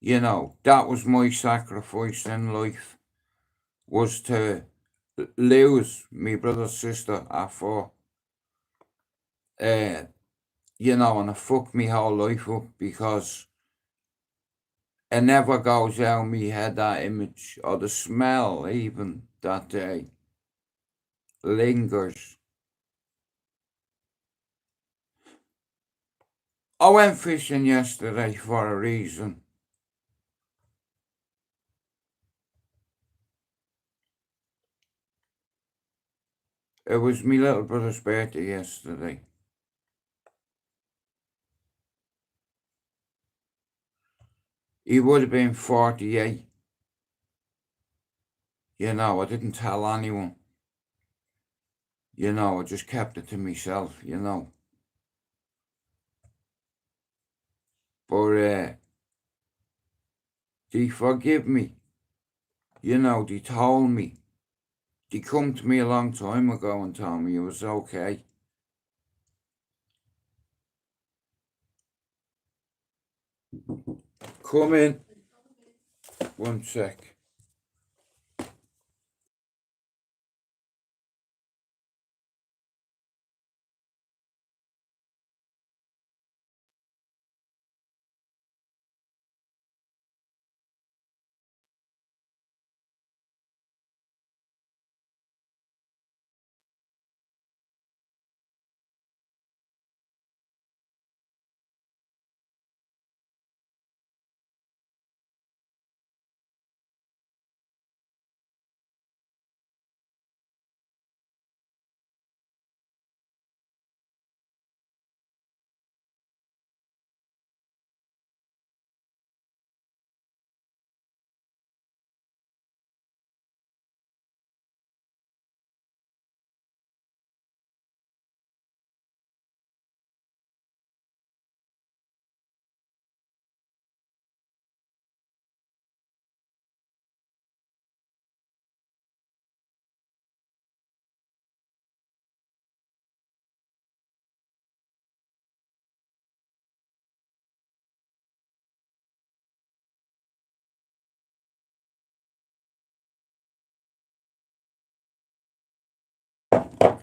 You know, that was my sacrifice in life, was to lose me brother sister at 4. You know, and it fucked me whole life up because it never goes out of me head, that image, or the smell even that day lingers. I went fishing yesterday for a reason. It was my little brother's birthday yesterday. He would have been 48. You know, I didn't tell anyone. You know, I just kept it to myself, you know. But they forgive me. You know, they told me. They come to me a long time ago and told me it was okay. Come in. 1 sec.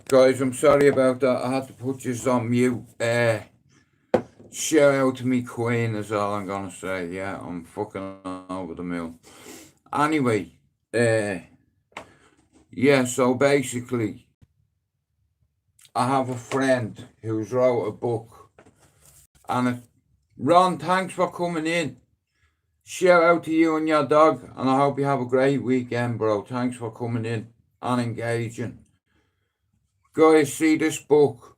Guys, I'm sorry about that. I had to put this on mute. Shout out to me queen is all I'm gonna say. Yeah, I'm fucking over the moon. Anyway, yeah, so basically, I have a friend who's wrote a book. And Ron, thanks for coming in. Shout out to you and your dog. And I hope you have a great weekend, bro. Thanks for coming in and engaging. Guys, see this book.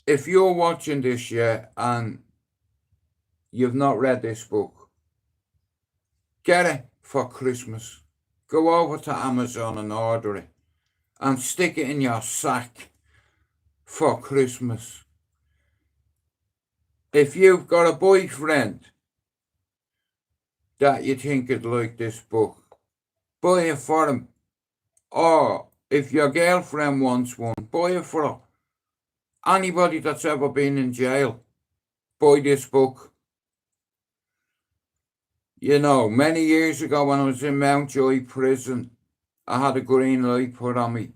If you're watching this, yeah, and you've not read this book, get it for Christmas. Go over to Amazon and order it. And stick it in your sack for Christmas. if you've got a boyfriend that you think would like this book, buy it for him. Or if your girlfriend wants one, buy it for her. Anybody that's ever been in jail, buy this book. You know, many years ago when I was in Mountjoy prison, I had a green light put on me.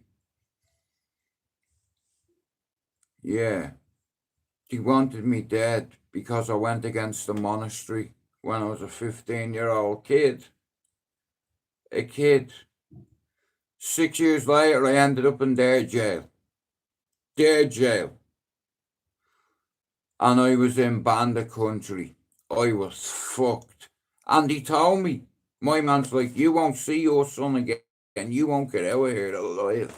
Yeah. They wanted me dead because I went against the monastery when I was a 15-year-old kid. A kid. 6 years later, I ended up in their jail. Their jail. And I was in Bandit country. I was fucked. And he told me, my man's like, you won't see your son again and you won't get out of here alive.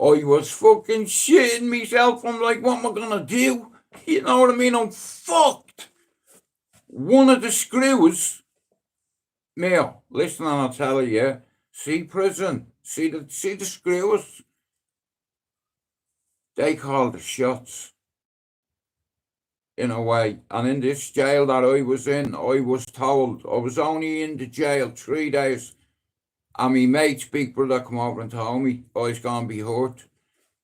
I was fucking shitting myself. I'm like, what am I gonna do? You know what I mean? I'm fucked. One of the screws, Mel, listen and I'll tell you, see prison, see the screws? They call the shots. In a way. And in this jail that I was in, I was told, I was only in the jail 3 days. And my mate's big brother come over and told me I was going to be hurt.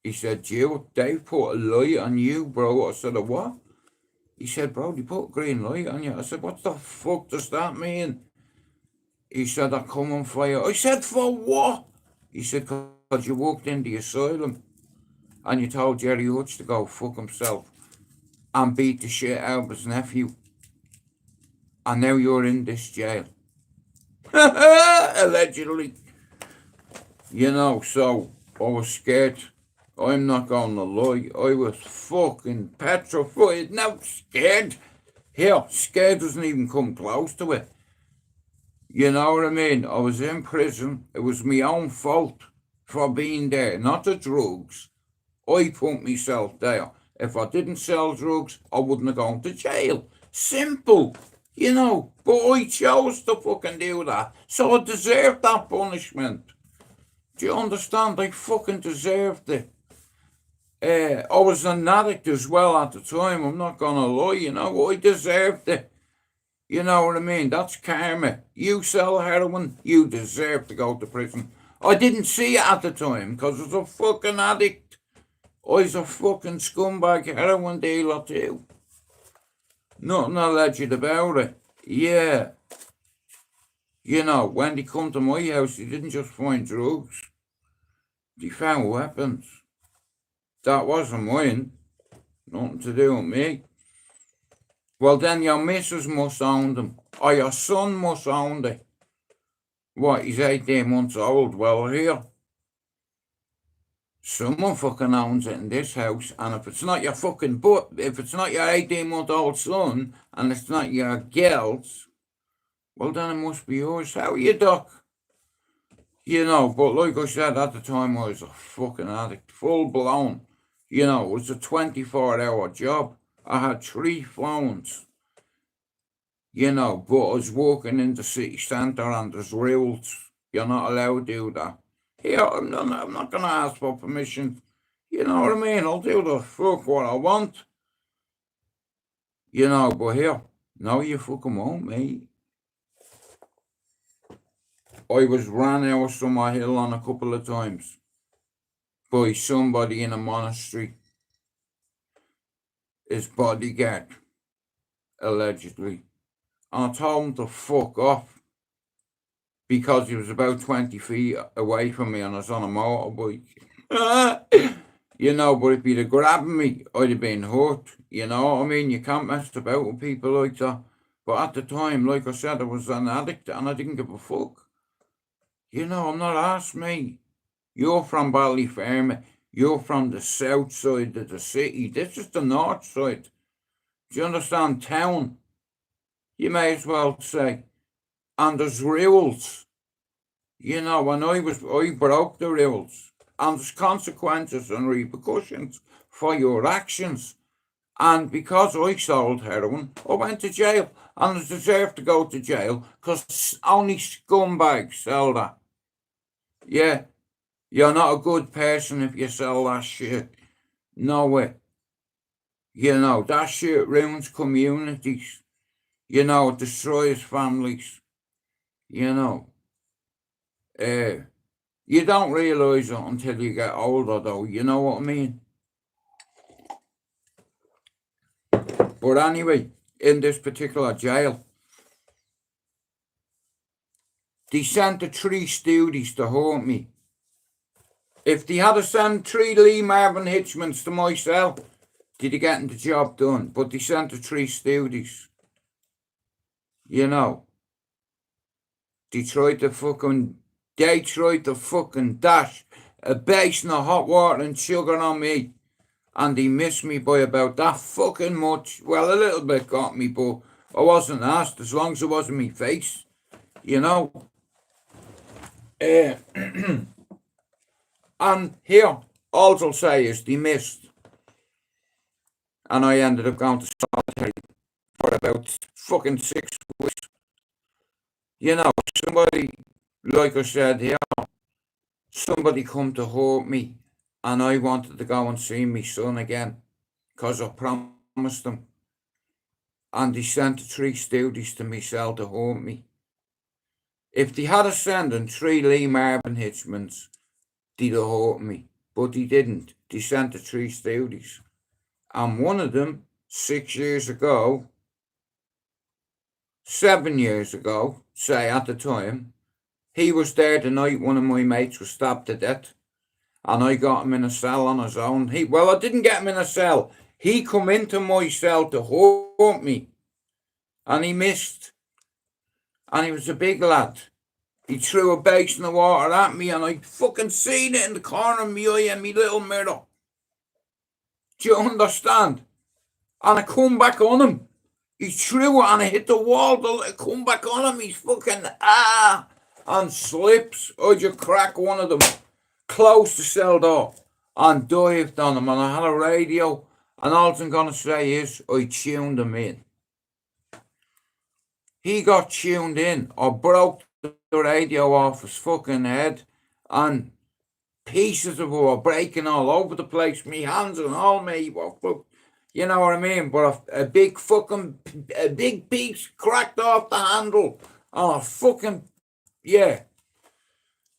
He said, Jill, they put a light on you, bro. I said, a what? He said, bro, they put a green light on you. I said, what the fuck does that mean? He said, I'm coming for you. I said, for what? He said, because you walked in the asylum and you told Jerry Hutch to go fuck himself and beat the shit out of his nephew. And now you're in this jail. Allegedly. You know, so I was scared. I'm not going to lie. I was fucking petrified. Now scared. Hell, scared doesn't even come close to it. You know what I mean? I was in prison. It was my own fault for being there, not the drugs. I put myself there. If I didn't sell drugs, I wouldn't have gone to jail. Simple. You know, but I chose to fucking do that. So I deserved that punishment. Do you understand? I fucking deserved it. I was an addict as well at the time. I'm not gonna lie, you know. I deserved it. You know what I mean? That's karma. You sell heroin, you deserve to go to prison. I didn't see it at the time because I was a fucking addict. I was a fucking scumbag heroin dealer too. Nothing alleged about it. Yeah. You know, when they come to my house, they didn't just find drugs. They found weapons. That wasn't mine. Nothing to do with me. Well, then your missus must own them. Or your son must own it. What, he's 18 months old? Well, here. Someone fucking owns it in this house, and if it's not your fucking if it's not your 18-month-old son, and it's not your girl's, well then it must be yours. How are you, Doc? You know, but like I said, at the time I was a fucking addict, full blown. You know, it was a 24-hour job. I had 3 phones. You know, but I was working in the city centre and there's rules. You're not allowed to do that. Here, I'm not going to ask for permission. You know what I mean? I'll do the fuck what I want. You know, but here, no, you fucking won't, mate. I was ran out of Summer Hill on a couple of times by somebody in a monastery. His bodyguard, allegedly. And I told him to fuck off. Because he was about 20 feet away from me and I was on a motorbike. You know, but if he'd have grabbed me, I'd have been hurt. You know what I mean? You can't mess about with people like that. But at the time, like I said, I was an addict and I didn't give a fuck. You know, I'm not asked me. You're from Ballyfermot. You're from the south side of the city. This is the north side. Do you understand? Town. You may as well say. And there's rules. You know, and I broke the rules. And there's consequences and repercussions for your actions. And because I sold heroin, I went to jail. And I deserve to go to jail because only scumbags sell that. Yeah, you're not a good person if you sell that shit. No way. You know, that shit ruins communities. You know, it destroys families. You know, you don't realise it until you get older, though. You know what I mean? But anyway, in this particular jail, they sent the 3 Stooges to haunt me. If they had sent 3 Lee Marvin Hitchmans to my cell, they'd have gotten the job done. But they sent the 3 Stooges. You know, they tried to fucking dash a basin of hot water and sugar on me. And they missed me by about that fucking much. Well, a little bit got me, but I wasn't asked as long as it wasn't me face. You know. And here, all I'll say is they missed. And I ended up going to solitary for about fucking 6 weeks. You know, somebody, like I said here, somebody come to haunt me. And I wanted to go and see my son again. Because I promised him. And they sent the 3 Stooges to me cell to haunt me. If they had sent 3 Lee Marvin Hitchmans, they'd have haunt me. But they didn't. They sent the 3 Stooges. And one of them, 6 years ago, 7 years ago, say at the time, he was there the night one of my mates was stabbed to death. And I got him in a cell on his own. I didn't get him in a cell. He come into my cell to haunt me. And he missed. And he was a big lad. He threw a basin of water at me and I fucking seen it in the corner of my eye and my little mirror. Do you understand? And I come back on him. He threw it and I hit the wall. I come back on him. He's fucking and slips. I just crack one of them. Closed the cell door and dived on him. And I had a radio. And all I'm going to say is I tuned him in. He got tuned in. I broke the radio off his fucking head. And pieces of it were breaking all over the place. Me hands and all me. You know what I mean? But a big piece cracked off the handle. Oh, fucking, yeah.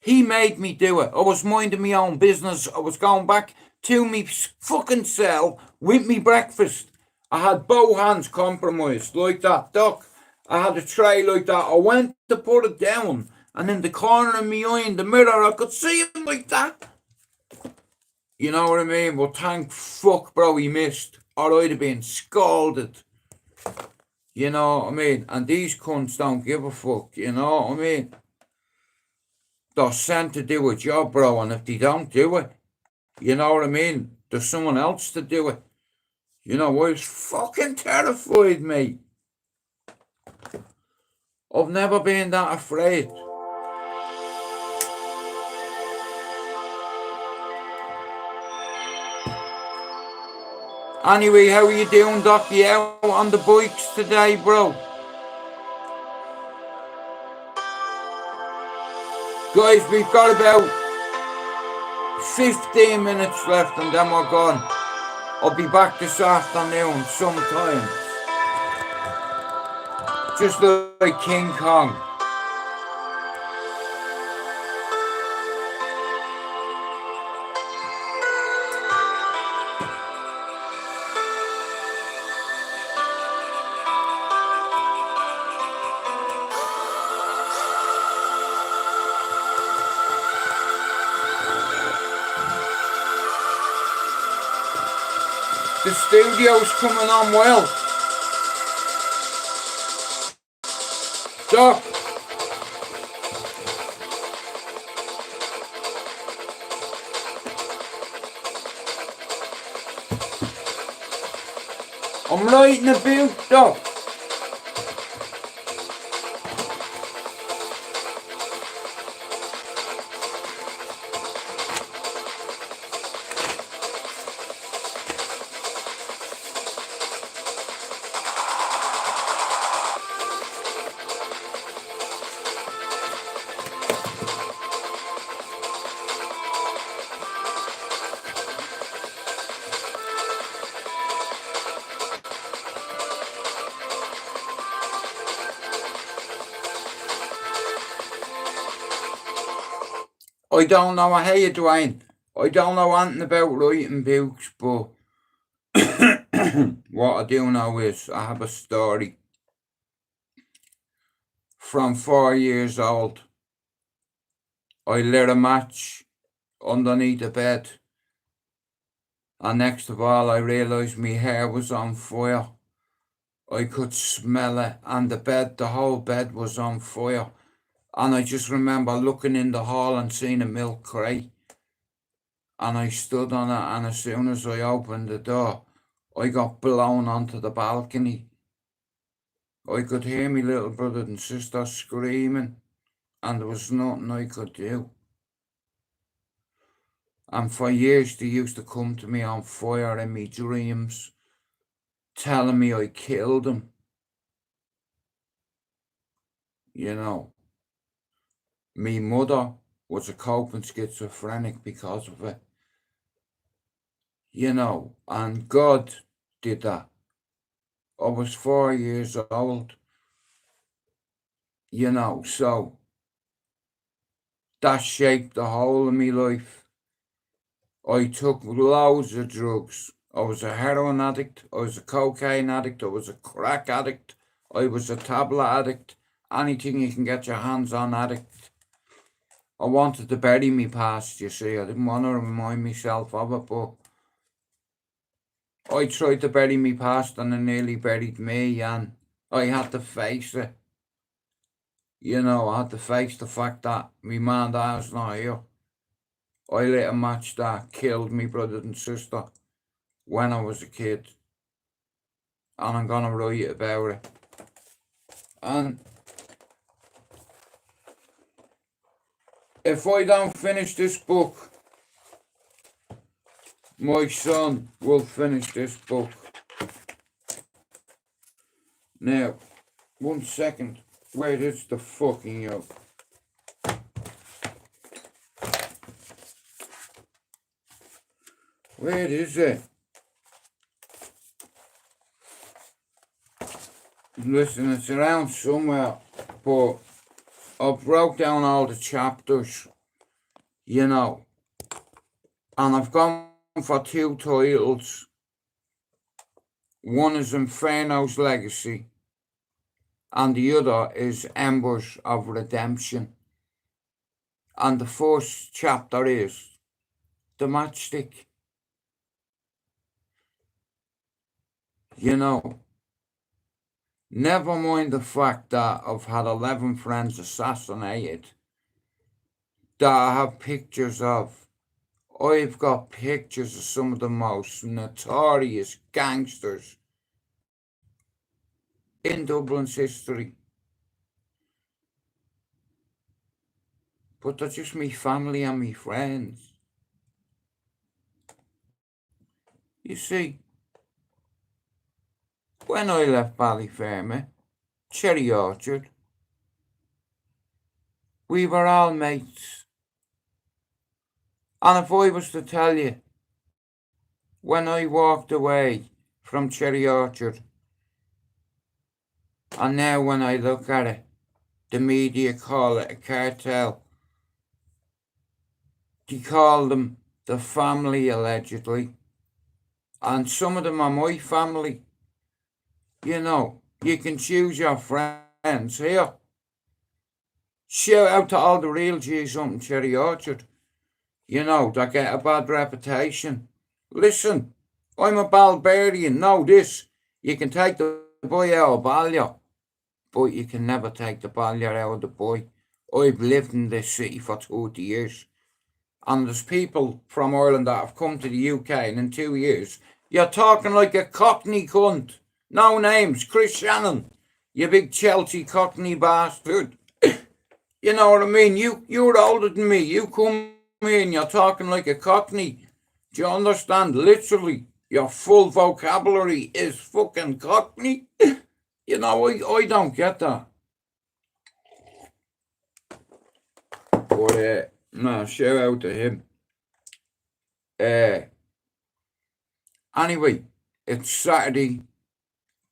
He made me do it. I was minding my own business. I was going back to me fucking cell with me breakfast. I had both hands compromised like that, Doc. I had a tray like that. I went to put it down. And in the corner of my eye in the mirror, I could see him like that. You know what I mean? Well, thank fuck, bro, he missed. Or I'd have been scalded. You know what I mean? And these cunts don't give a fuck. You know what I mean? They're sent to do a job, bro. And if they don't do it, you know what I mean? There's someone else to do it. You know, I was fucking terrified, mate. I've never been that afraid. Anyway, how are you doing, Doc? You out on the bikes today, bro? Guys, we've got about 15 minutes left and then we're gone. I'll be back this afternoon sometime. Just like King Kong. The studio's coming on well. Doc. I'm writing a book, Doc. I don't know how you Dwayne. I don't know anything about writing books, but what I do know is I have a story from 4 years old. I lit a match underneath the bed, and next of all I realised my hair was on fire. I could smell it, and the whole bed was on fire. And I just remember looking in the hall and seeing a milk crate. And I stood on it, and as soon as I opened the door, I got blown onto the balcony. I could hear my little brother and sister screaming, and there was nothing I could do. And for years they used to come to me on fire in my dreams, telling me I killed them. You know, my mother was a coping schizophrenic because of it. You know, and God did that. I was 4 years old. You know, so that shaped the whole of my life. I took loads of drugs. I was a heroin addict, I was a cocaine addict, I was a crack addict, I was a tablet addict, anything you can get your hands on addict. I wanted to bury me past, you see. I didn't want to remind myself of it, but I tried to bury me past and it nearly buried me, and I had to face it. You know, I had to face the fact that my man and dad's not here. I lit a match that killed me brother and sister when I was a kid. And I'm gonna write about it. And if I don't finish this book, my son will finish this book. Now, 1 second. Where is the fucking yoke? Where is it? Listen, it's around somewhere, but I broke down all the chapters, you know, and I've gone for 2 titles. One is Inferno's Legacy, and the other is Embers of Redemption. And the first chapter is The Matchstick. You know, never mind the fact that I've had 11 friends assassinated that I have pictures of. I've got pictures of some of the most notorious gangsters in Dublin's history. But they're just me family and me friends. You see, when I left Ballyfermot, Cherry Orchard, we were all mates. And if I was to tell you, when I walked away from Cherry Orchard, and now when I look at it, the media call it a cartel. They call them the family, allegedly. And some of them are my family. You know, you can choose your friends here. Shout out to all the real G's up in Cherry Orchard. You know, that get a bad reputation. Listen, I'm a Balbarian. Know this. You can take the boy out of Ballier, but you can never take the Ballier out of the boy. I've lived in this city for 30 years. And there's people from Ireland that have come to the UK, and in 2 years, you're talking like a Cockney cunt. No names, Chris Shannon, you big Chelsea Cockney bastard. You know what I mean? You're older than me. You come here and you're talking like a Cockney. Do you understand? Literally, your full vocabulary is fucking Cockney. You know, I don't get that. But, no, shout out to him. Anyway, it's Saturday,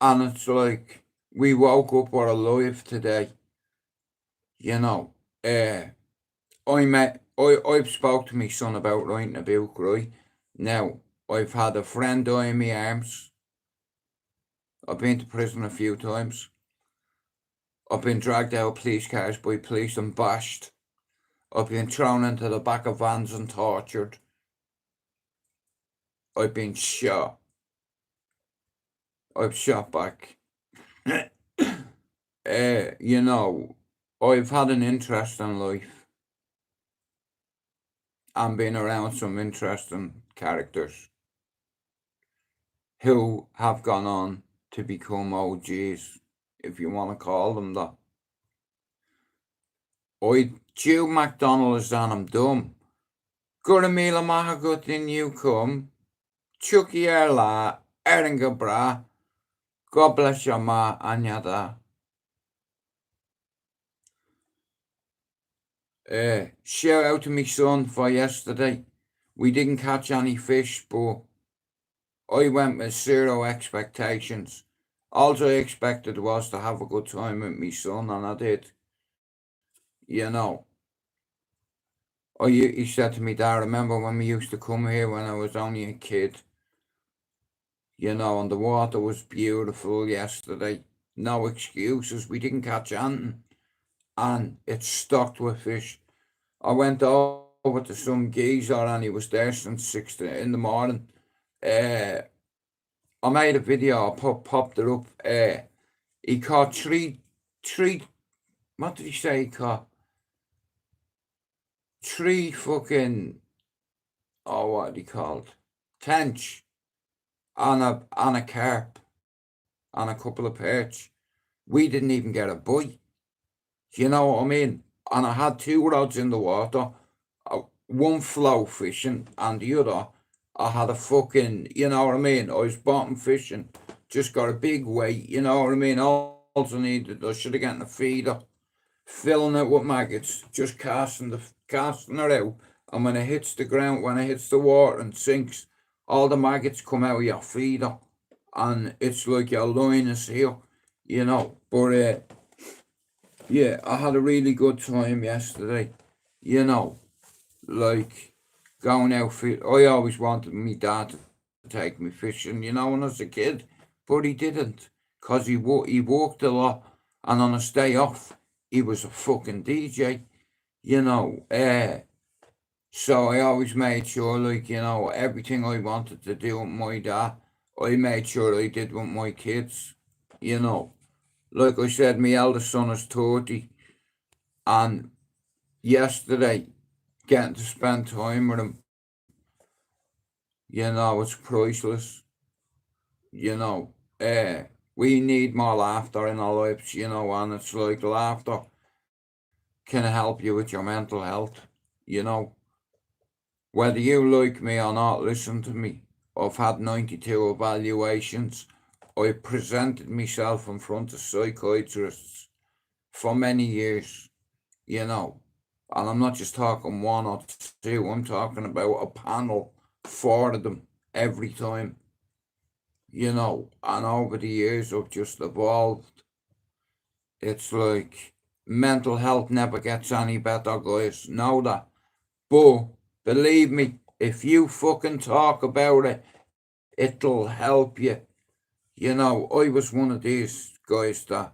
and it's like, we woke up, we're alive today. You know, I've spoke to my son about writing a book, right? Now, I've had a friend die in my arms. I've been to prison a few times. I've been dragged out of police cars by police and bashed. I've been thrown into the back of vans and tortured. I've been shot. I've shot back. You know, I've had an interest in life and been around some interesting characters who have gone on to become OGs, if you want to call them that. Joe McDonald is on I'm dumb. Guramila Mahagut in you come. Chucky Erla, Eringa Bra. God bless your ma, Anyada. Shout out to my son for yesterday. We didn't catch any fish, but I went with 0 expectations. All I expected was to have a good time with my son, and I did. You know, he said to me, Dad, remember when we used to come here when I was only a kid? You know, and the water was beautiful yesterday. No excuses. We didn't catch anything. And it's stocked with fish. I went over to some geezer and he was there since 6 in the morning. I made a video, I popped it up. He caught three, what did he say he caught? 3 fucking, what are they called? Tench and a carp and a couple of perch. We didn't even get a bite. You know what I mean? And I had 2 rods in the water, one flow fishing and the other I had a fucking, you know what I mean? I was bottom fishing, just got a big weight, you know what I mean? All I needed, I should have gotten a feeder, filling it with maggots, just casting it out. And when it hits the ground, when it hits the water and sinks, all the maggots come out of your feeder. And it's like your line is here, you know. But yeah, I had a really good time yesterday, you know. Like going out I always wanted my dad to take me fishing, you know, when I was a kid, but he didn't, because he worked a lot, and on his day off, he was a fucking DJ, you know. So I always made sure, like, you know, everything I wanted to do with my dad, I made sure I did with my kids, you know. Like I said, my eldest son is 30, and yesterday, getting to spend time with him, you know, it's priceless. You know, we need more laughter in our lives, you know, and it's like laughter can help you with your mental health, you know. Whether you like me or not, listen to me. I've had 92 evaluations. I presented myself in front of psychiatrists for many years, you know. And I'm not just talking 1 or 2, I'm talking about a panel, 4 of them every time, you know. And over the years, I've just evolved. It's like mental health never gets any better, guys. Know that. But believe me, if you fucking talk about it, it'll help you. You know, I was one of these guys that,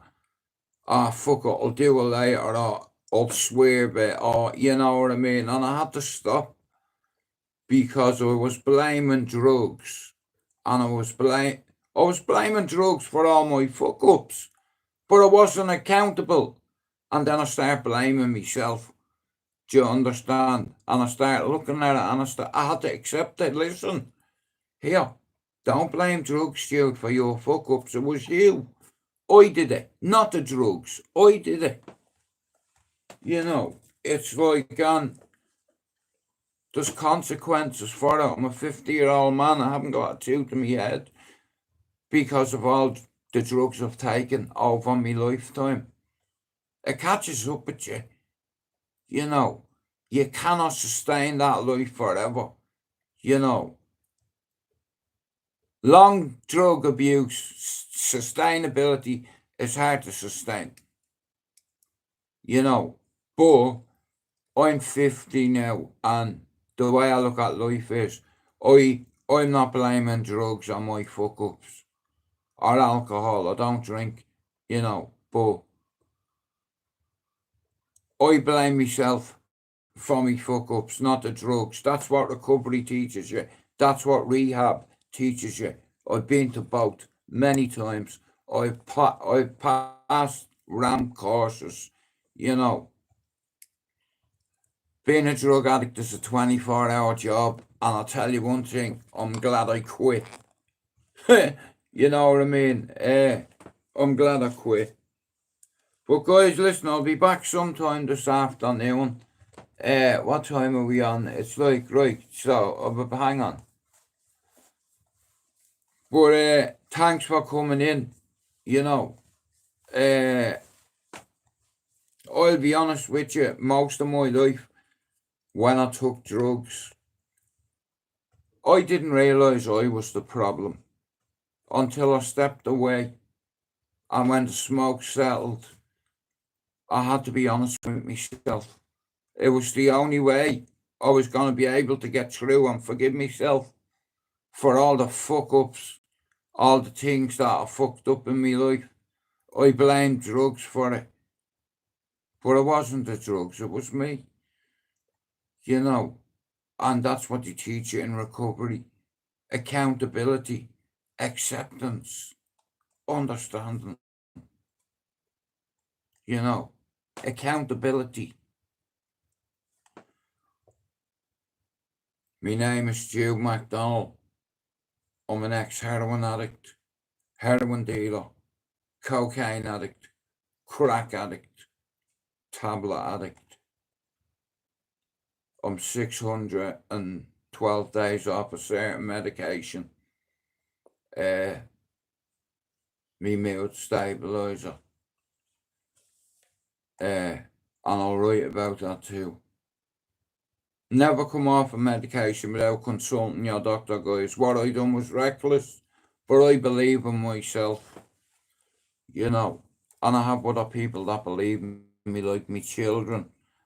fuck it, I'll do it later, or I'll swear a bit, or you know what I mean? And I had to stop because I was blaming drugs, and I was blaming drugs for all my fuck ups, but I wasn't accountable. And then I started blaming myself. Do you understand? And I started looking at it, and I had to accept it. Listen, here, don't blame drugs, Stuart, for your fuck ups. It was you. I did it, not the drugs. I did it. You know, it's like, there's consequences for it. I'm a 50-year-old man. I haven't got a tooth in my head because of all the drugs I've taken over my lifetime. It catches up with you. You know, you cannot sustain that life forever. You know, long drug abuse, sustainability is hard to sustain. You know, but I'm 50 now, and the way I look at life is, I'm not blaming drugs on my fuck ups or alcohol. I don't drink, but I blame myself for me fuck ups, not the drugs. That's what recovery teaches you. That's what rehab teaches you. I've been to both many times. I've passed RAM courses. Being a drug addict is a 24-hour job, and I'll tell you one thing, I'm glad I quit. You know what I mean? I'm glad I quit. But guys, listen, I'll be back sometime this afternoon. What time are we on? It's like, right, so, hang on. But thanks for coming in, I'll be honest with you, most of my life, when I took drugs, I didn't realise I was the problem until I stepped away, and when the smoke settled, I had to be honest with myself. It was the only way I was going to be able to get through and forgive myself for all the fuck ups, all the things that I fucked up in my life. I blamed drugs for it, but it wasn't the drugs, it was me, and that's what they teach you in recovery. Accountability, acceptance, understanding, accountability. My name is Stu MacDonald. I'm an ex-heroin addict, heroin dealer, cocaine addict, crack addict, tablet addict. I'm 612 days off a certain medication. Me mood stabilizer. And I'll write about that too. Never come off a medication without consulting your doctor, guys. What I done was reckless, but I believe in myself, and I have other people that believe in me, like me children,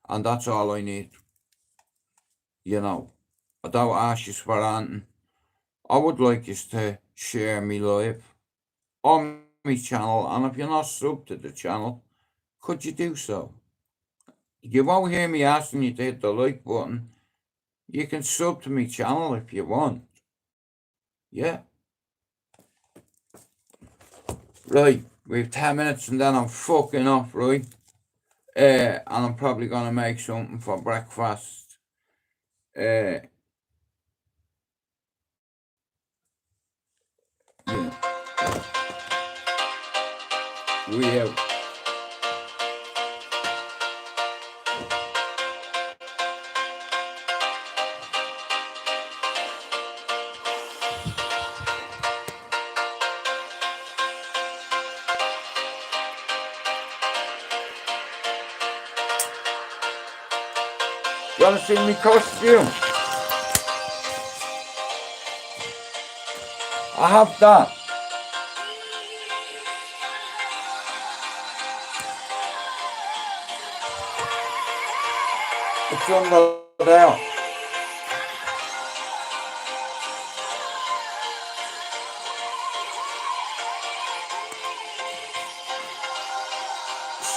and that's all I need. I don't ask you for anything. I would like you to share me live on my channel, and if you're not subbed to the channel, could you do so? You won't hear me asking you to hit the like button. You can sub to my channel if you want. Yeah. Right, we have 10 minutes and then I'm fucking off, right? And I'm probably gonna make something for breakfast. Yeah. We out. You wanna see me costume? I have that. It's under there.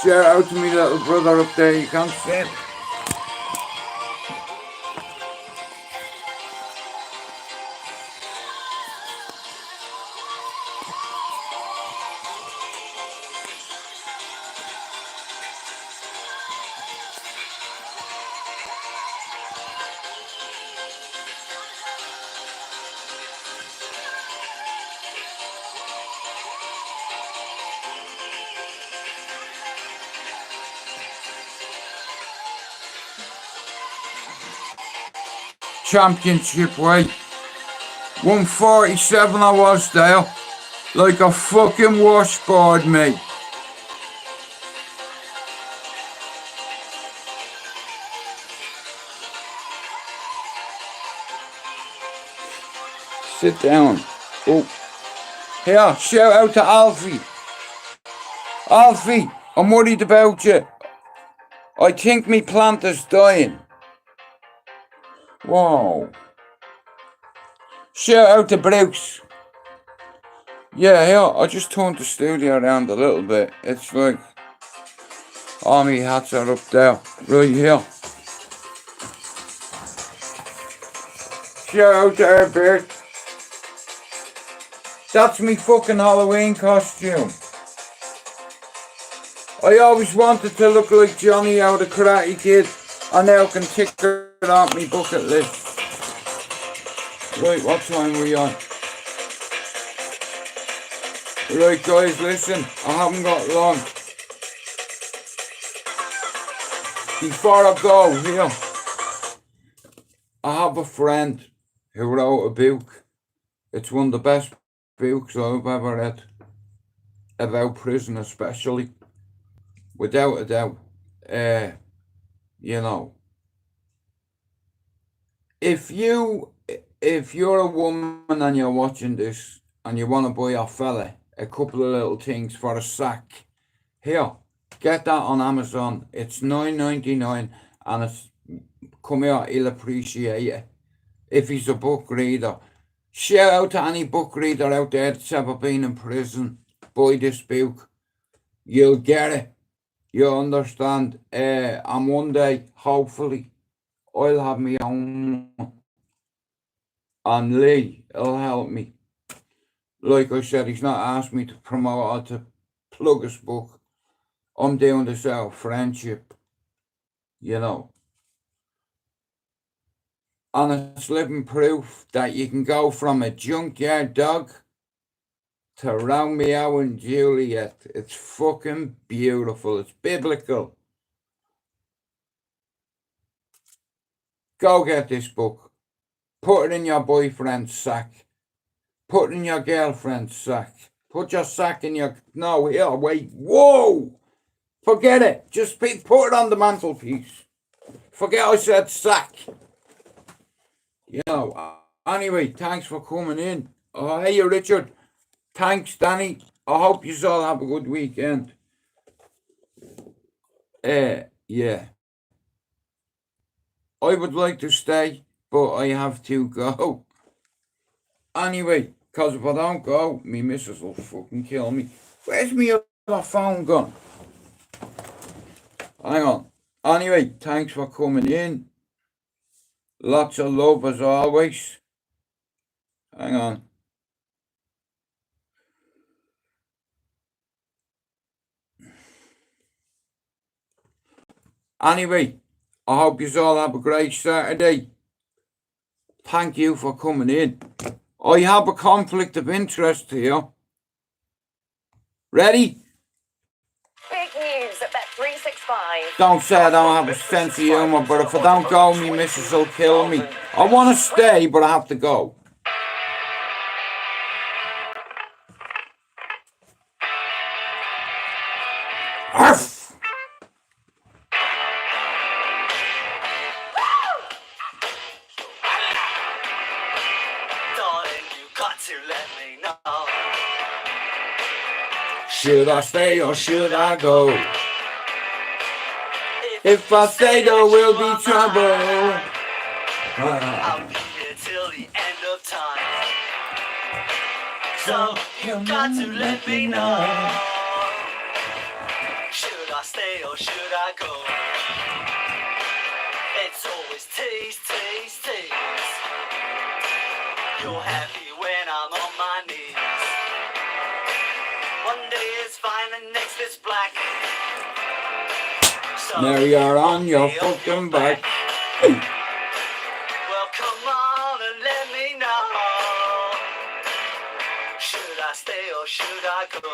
Shout out to me little brother up there, you can't see it. Championship weight. 147 I was there. Like a fucking washboard, mate. Sit down. Oh. Here, shout out to Alfie. Alfie, I'm worried about you. I think me plant is dying. Whoa. Shout out to Bruce. Yeah, here, I just turned the studio around a little bit. It's like, all my hats are up there, right here. Shout out to Herbert. That's me fucking Halloween costume. I always wanted to look like Johnny out of Karate Kid. I now can tick it off my bucket list. Right, what time are we on? Right guys, listen, I haven't got long. Before I go, here, I have a friend who wrote a book. It's one of the best books I've ever read. About prison especially. Without a doubt. You know. If you're a woman and you're watching this and you want to buy your fella a couple of little things for a sack, here, get that on Amazon. It's $9.99 and it's come here, he'll appreciate it. If he's a book reader. Shout out to any book reader out there that's ever been in prison. Buy this book. You'll get it. You'll understand. And one day, hopefully, I'll have my own one. And Lee will help me. Like I said, he's not asked me to promote or to plug his book. I'm doing this out of friendship. You know. And it's living proof that you can go from a junkyard dog to Romeo and Juliet. It's fucking beautiful. It's biblical. Go get this book. Put it in your boyfriend's sack. Put it in your girlfriend's sack. Put your sack in your... No, here, wait. Whoa! Forget it. Just put it on the mantelpiece. Forget I said sack. You know, anyway, thanks for coming in. Oh, hey, Richard. Thanks, Danny. I hope you all have a good weekend. Yeah. I would like to stay, but I have to go. Anyway, because if I don't go, me missus will fucking kill me. Where's my other phone gone? Hang on. Anyway, thanks for coming in. Lots of love as always. Hang on. Anyway, I hope you all have a great Saturday. Thank you for coming in. I have a conflict of interest here. Ready? Big news at Bet365. Don't say I don't have a sense of humour, but if I don't go, me missus will kill me. I want to stay, but I have to go. Arf! Should I stay or should I go? If I stay, there will be trouble. I'll be here till the end of time. So you've got to let me know. Should I stay or should I go? It's always tease, tease, tease. You're happy when I'm on my knees. One day it's fine and next it's black. So Now you're on your fucking back. well, come on and let me know. Should I stay or should I go?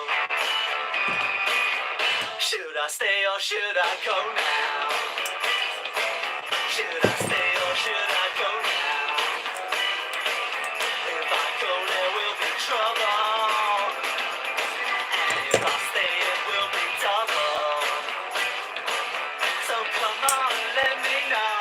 Should I stay or should I go now? Should I stay or should I go now? If I go, there will be trouble. And if I stay, it will be double. So come on and let me know.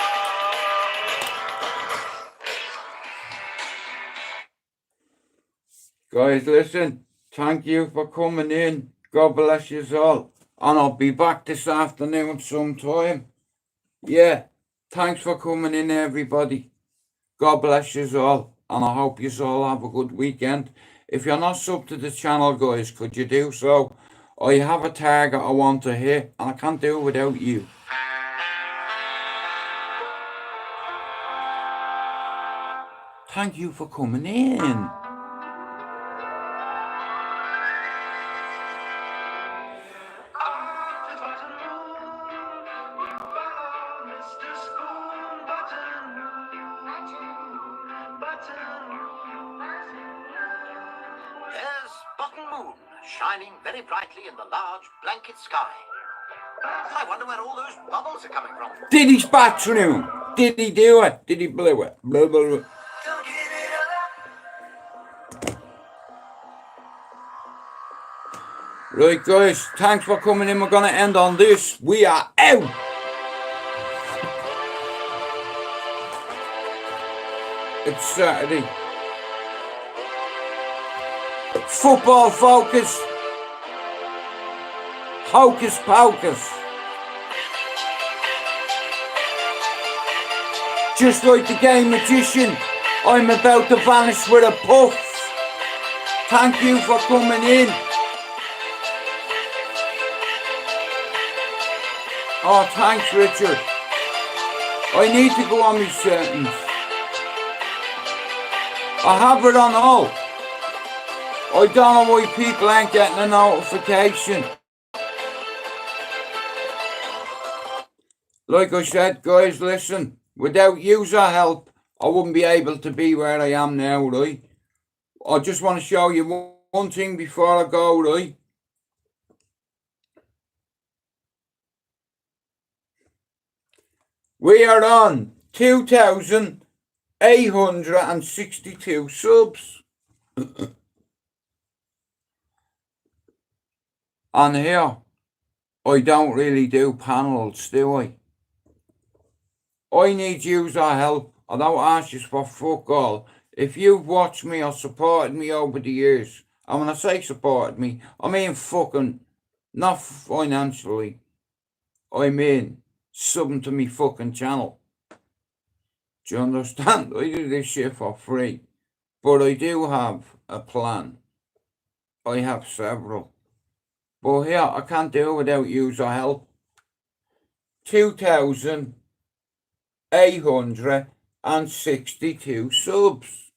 Guys, listen. Thank you for coming in. God bless you all. And I'll be back this afternoon sometime. Yeah, thanks for coming in, everybody. God bless you all, and I hope you all have a good weekend. If you're not sub to the channel, guys, could you do so? I have a target I want to hit, and I can't do it without you. Thank you for coming in. There's Button Moon, shining very brightly in the large blanket sky. I wonder where all those bubbles are coming from. Did he spat through? Did he do it? Did he blow it? Blah, blah, blah. Right, guys, thanks for coming in. We're going to end on this. We are out. It's Saturday. Football focus. Hocus pocus. Just like the game magician, I'm about to vanish with a puff. Thank you for coming in. Oh, thanks, Richard. I need to go on my settings. I have it on all. I don't know why people ain't getting a notification. Like I said, guys, listen. Without user help, I wouldn't be able to be where I am now, right? I just want to show you one thing before I go, right? We are on 2,862 subs. And here, I don't really do panels, do I? I need user help. I don't ask you for fuck all. If you've watched me or supported me over the years, and when I say supported me, I mean fucking, not financially. I mean subbing to me fucking channel. Do you understand? I do this shit for free. But I do have a plan. I have several. But here, I can't do it without user help. 2,862 subs.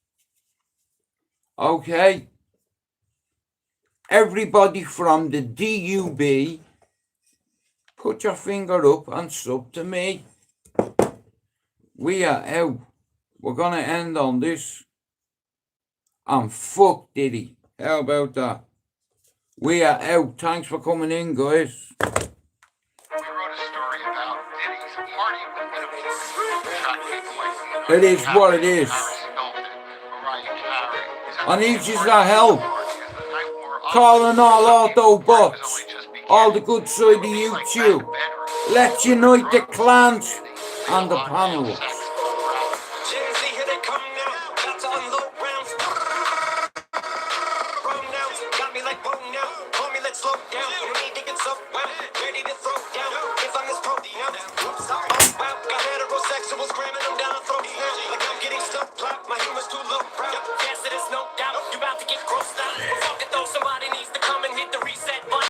Okay. Everybody from the DUB, put your finger up and sub to me. We are out. We're gonna end on this. And fuck Diddy. How about that? We are out. Thanks for coming in, guys. We wrote a story about Diddy's party with It is what it is. I need your help. Calling all Autobots. All the good side of YouTube. Let's unite the clans and the panels.